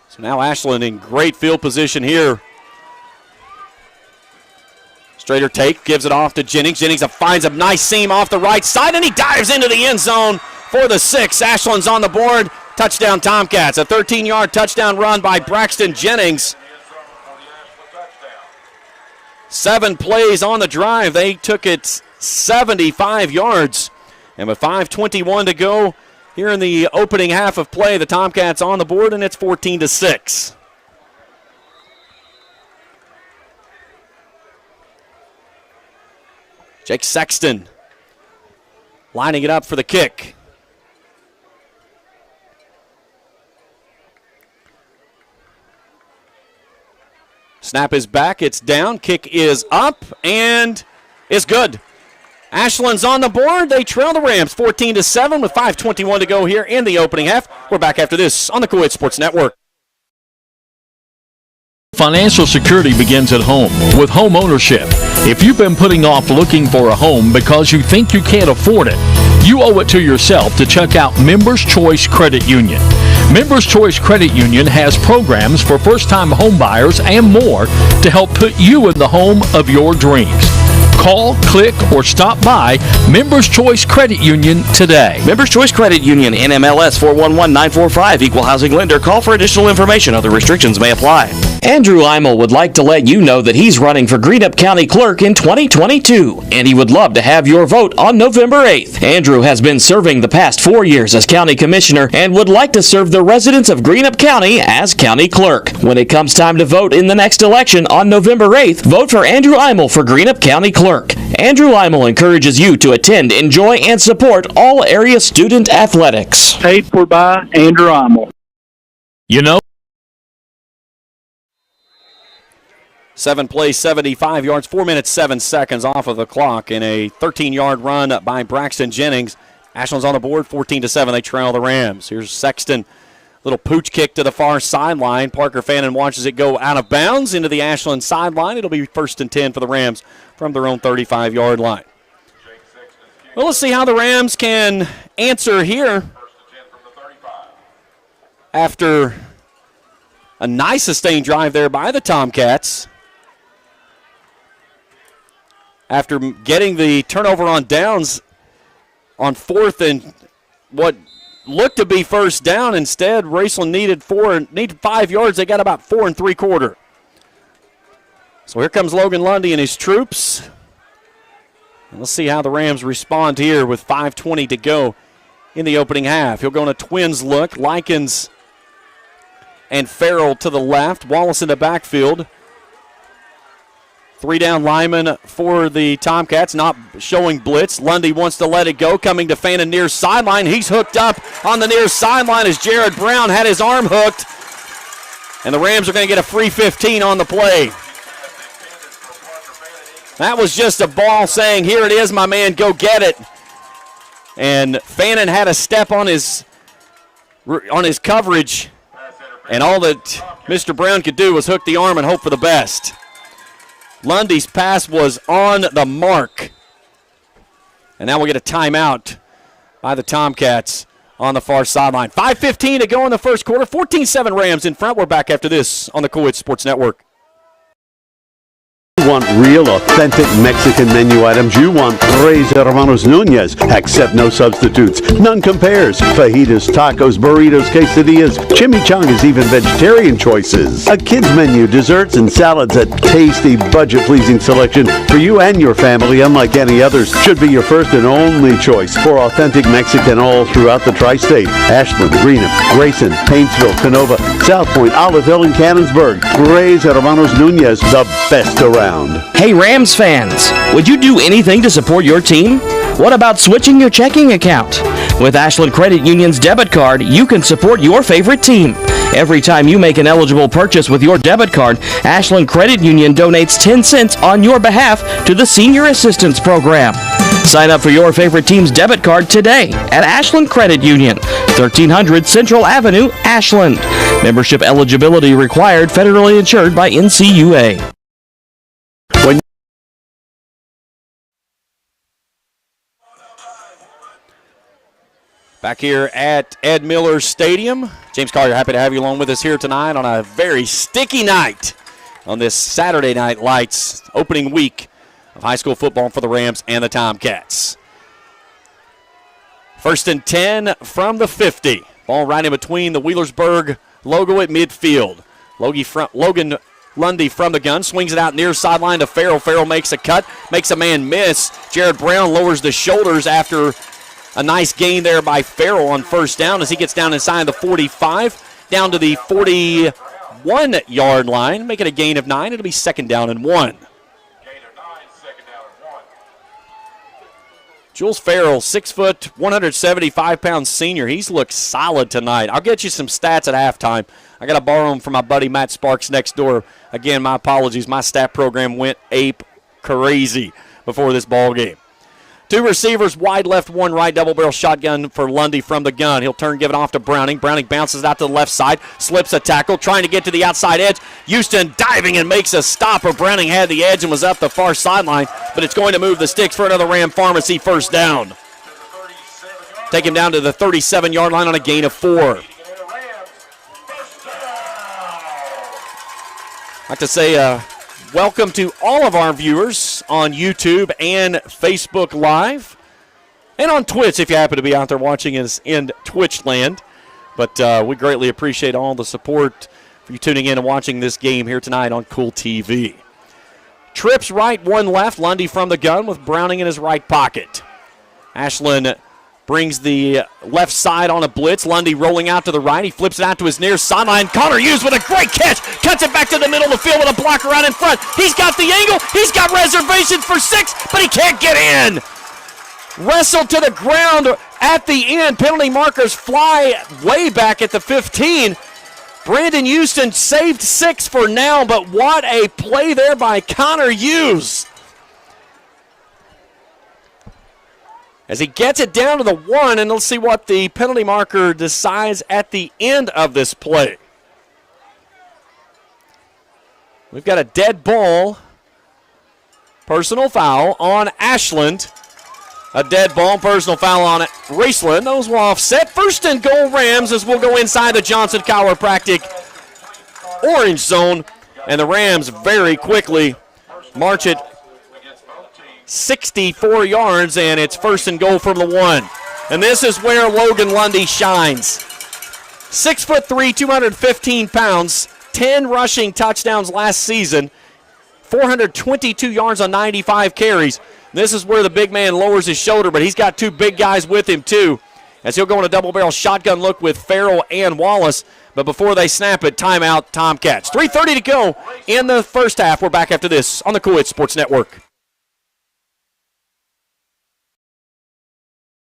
So now Ashland in great field position here. Strader take, gives it off to Jennings. Jennings finds a nice seam off the right side, and he dives into the end zone for the 6. Ashland's on the board. Touchdown Tomcats. A 13-yard touchdown run by Braxton Jennings. 7 plays on the drive. They took it 75 yards. And with 5:21 to go here in the opening half of play, the Tomcats on the board, and it's 14-6. Jake Sexton lining it up for the kick. Snap is back, it's down, kick is up, and it's good. Ashland's on the board. They trail the Rams 14-7 with 5:21 to go here in the opening half. We're back after this on the Cool Hit Sports Network. Financial security begins at home with home ownership. If you've been putting off looking for a home because you think you can't afford it, you owe it to yourself to check out Members Choice Credit Union. Members Choice Credit Union has programs for first-time home buyers and more to help put you in the home of your dreams. Call, click, or stop by Members Choice Credit Union today. Members Choice Credit Union, NMLS 411945, Equal Housing Lender. Call for additional information. Other restrictions may apply. Andrew Imel would like to let you know that he's running for Greenup County Clerk in 2022, and he would love to have your vote on November 8th. Andrew has been serving the past 4 years as County Commissioner and would like to serve the residents of Greenup County as County Clerk. When it comes time to vote in the next election on November 8th, vote for Andrew Imel for Greenup County Clerk. Andrew Imel encourages you to attend, enjoy, and support all area student athletics. Paid for by Andrew Imel. You know, 7 plays, 75 yards, 4 minutes, 7 seconds off of the clock, and a 13-yard run by Braxton Jennings. Ashland's on the board, 14-7. They trail the Rams. Here's Sexton. Little pooch kick to the far sideline. Parker Fannin watches it go out of bounds into the Ashland sideline. It'll be 1st and 10 for the Rams from their own 35-yard line. Well, let's see how the Rams can answer here after a nice sustained drive there by the Tomcats. After getting the turnover on downs on 4th and what looked to be 1st down, instead Raceland needed 5 yards. They got about 4 3/4. So here comes Logan Lundy and his troops. And let's see how the Rams respond here with 5:20 to go in the opening half. He'll go on a twins look. Likens and Farrell to the left. Wallace in the backfield. 3 down linemen for the Tomcats, not showing blitz. Lundy wants to let it go, coming to Fannin near sideline. He's hooked up on the near sideline as Jared Brown had his arm hooked. And the Rams are going to get a free 15 on the play. That was just a ball saying, here it is, my man, go get it. And Fannin had a step on his coverage, and all that Mr. Brown could do was hook the arm and hope for the best. Lundy's pass was on the mark. And now we get a timeout by the Tomcats on the far sideline. 5:15 to go in the first quarter. 14-7 Rams in front. We're back after this on the Cool Hit Sports Network. want real, authentic Mexican menu items, you want Tres Hermanos Nunez. Accept no substitutes. None compares. Fajitas, tacos, burritos, quesadillas, chimichangas, even vegetarian choices. A kids menu, desserts and salads, a tasty, budget-pleasing selection for you and your family, unlike any others. Should be your first and only choice for authentic Mexican all throughout the tri-state. Ashland, Greenup, Grayson, Paintsville, Canova, South Point, Olive Hill, and Cannonsburg. Tres Hermanos Nunez, the best around. Hey Rams fans, would you do anything to support your team? What about switching your checking account? With Ashland Credit Union's debit card, you can support your favorite team. Every time you make an eligible purchase with your debit card, Ashland Credit Union donates 10 cents on your behalf to the Senior Assistance Program. Sign up for your favorite team's debit card today at Ashland Credit Union, 1300 Central Avenue, Ashland. Membership eligibility required, federally insured by NCUA. Back here at Ed Miller Stadium. James Collier, happy to have you along with us here tonight on a very sticky night on this Saturday Night Lights opening week of high school football for the Rams and the Tomcats. 1st and 10 from the 50. Ball right in between the Wheelersburg logo at midfield. Logan Lundy from the gun, swings it out near sideline to Farrell. Farrell makes a cut, makes a man miss. Jared Brown lowers the shoulders after a nice gain there by Farrell on first down as he gets down inside the 45, down to the 41-yard line, making a gain of 9. It'll be 2nd down and 1. Jules Farrell, 6 foot, 175-pound senior. He's looked solid tonight. I'll get you some stats at halftime. I got to borrow them from my buddy Matt Sparks next door. Again, my apologies. My stat program went ape crazy before this ball game. 2 receivers, wide left, 1 right, double-barrel shotgun for Lundy from the gun. He'll turn, give it off to Browning. Browning bounces out to the left side, slips a tackle, trying to get to the outside edge. Houston diving and makes a stopper. Browning had the edge and was up the far sideline, but it's going to move the sticks for another Ram Pharmacy first down. Take him down to the 37-yard line on a gain of 4. I'd like to say welcome to all of our viewers on YouTube and Facebook Live, and on Twitch if you happen to be out there watching us in Twitch land. But we greatly appreciate all the support for you tuning in and watching this game here tonight on Cool TV. Trips right, 1 left. Lundy from the gun with Browning in his right pocket. Ashland brings the left side on a blitz. Lundy rolling out to the right. He flips it out to his near sideline. Connor Hughes with a great catch. Cuts it back to the middle of the field with a blocker out in front. He's got the angle. He's got reservations for 6, but he can't get in. Wrestled to the ground at the end. Penalty markers fly way back at the 15. Brandon Houston saved 6 for now, but what a play there by Connor Hughes. As he gets it down to the 1, and let's see what the penalty marker decides at the end of this play. We've got a dead ball, personal foul on Ashland. A dead ball, personal foul on Raceland. Those will offset. 1st and goal Rams as we'll go inside the Johnson Chiropractic orange zone. And the Rams very quickly march it 64 yards, and it's 1st and goal from the 1. And this is where Logan Lundy shines. 6'3", 215 pounds, 10 rushing touchdowns last season, 422 yards on 95 carries. This is where the big man lowers his shoulder, but he's got 2 big guys with him too, as he'll go in a double-barrel shotgun look with Farrell and Wallace. But before they snap it, timeout, Tomcats. 3:30 to go in the first half. We're back after this on the Cool Hits Sports Network.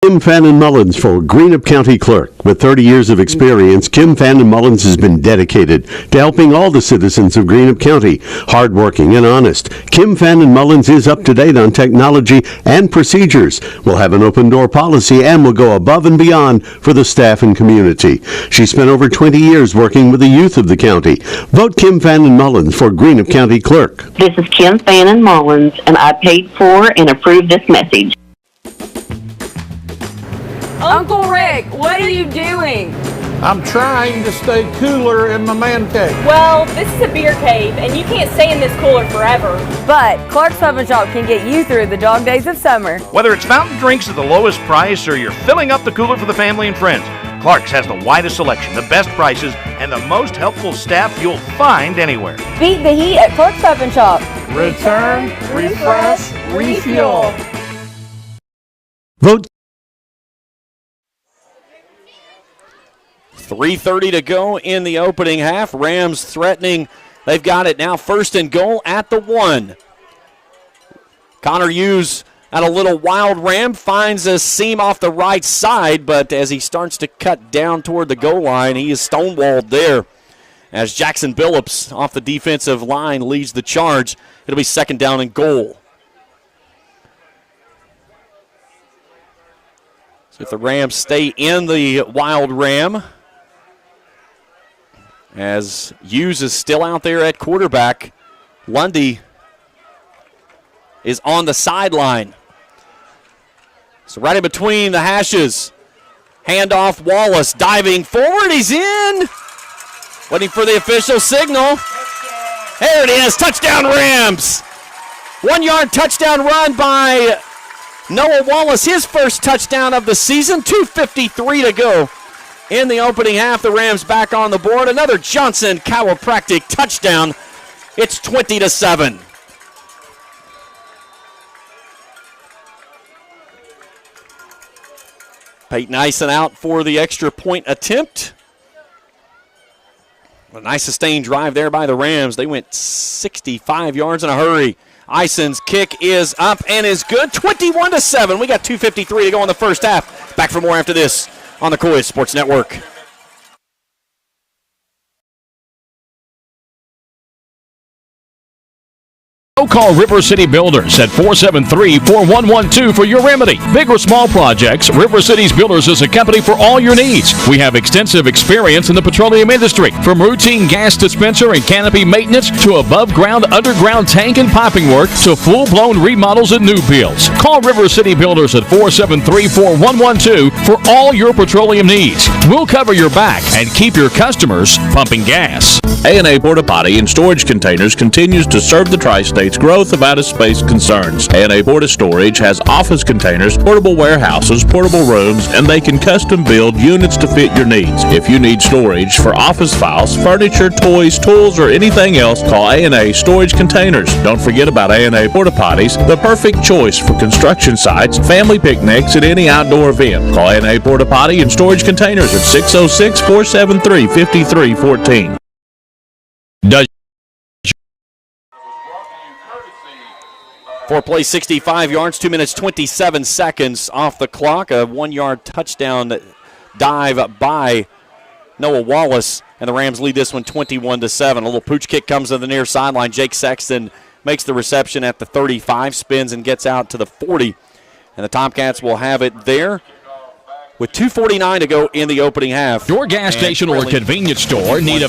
Kim Fannin Mullins for Greenup County Clerk. With 30 years of experience, Kim Fannin Mullins has been dedicated to helping all the citizens of Greenup County. Hardworking and honest, Kim Fannin Mullins is up to date on technology and procedures, will have an open door policy, and will go above and beyond for the staff and community. She spent over 20 years working with the youth of the county. Vote Kim Fannin Mullins for Greenup County Clerk. This is Kim Fannin Mullins, and I paid for and approved this message. Uncle Rick, what are you doing? I'm trying to stay cooler in my man cave. Well, this is a beer cave, and you can't stay in this cooler forever. But Clark's Pub and Shop can get you through the dog days of summer. Whether it's fountain drinks at the lowest price or you're filling up the cooler for the family and friends, Clark's has the widest selection, the best prices, and the most helpful staff you'll find anywhere. Beat the heat at Clark's Pub and Shop. Return, refresh, refuel. Vote 3:30 to go in the opening half. Rams threatening. They've got it now, first and goal at the 1. Connor Hughes at a little wild ram, finds a seam off the right side, but as he starts to cut down toward the goal line, he is stonewalled there. As Jackson Billups off the defensive line leads the charge, it'll be second down and goal. So if the Rams stay in the wild ram, as Hughes is still out there at quarterback, Lundy is on the sideline. So right in between the hashes, handoff Wallace diving forward, he's in. Waiting for the official signal. There it is, touchdown Rams. 1 yard touchdown run by Noah Wallace, his first touchdown of the season. 2:53 to go in the opening half. The Rams back on the board. Another Johnson chiropractic touchdown. It's 20-7. Peyton Eisen out for the extra point attempt. A nice sustained drive there by the Rams. They went 65 yards in a hurry. Eisen's kick is up and is good. 21-7. We got 2:53 to go in the first half. Back for more after this on the Coolidge Sports Network. Call River City Builders at 473-4112 for your remedy. Big or small projects, River City's Builders is a company for all your needs. We have extensive experience in the petroleum industry, from routine gas dispenser and canopy maintenance to above-ground, underground tank and piping work to full-blown remodels and new builds. Call River City Builders at 473-4112 for all your petroleum needs. We'll cover your back and keep your customers pumping gas. A&A Porta Potty and Storage Containers continues to serve the Tri-State's growth of out-of-space concerns. A&A Porta Storage has office containers, portable warehouses, portable rooms, and they can custom build units to fit your needs. If you need storage for office files, furniture, toys, tools, or anything else, call A&A Storage Containers. Don't forget about A&A Porta Potties, the perfect choice for construction sites, family picnics, and any outdoor event. Call A&A Porta Potty and Storage Containers at 606-473-5314. For play, 65 yards, 2 minutes, 27 seconds off the clock. A 1 yard touchdown dive by Noah Wallace, and the Rams lead this one 21-7. A little pooch kick comes to the near sideline. Jake Sexton makes the reception at the 35, spins and gets out to the 40, and the Tomcats will have it there with 2:49 to go in the opening half. Your gas station or convenience store need a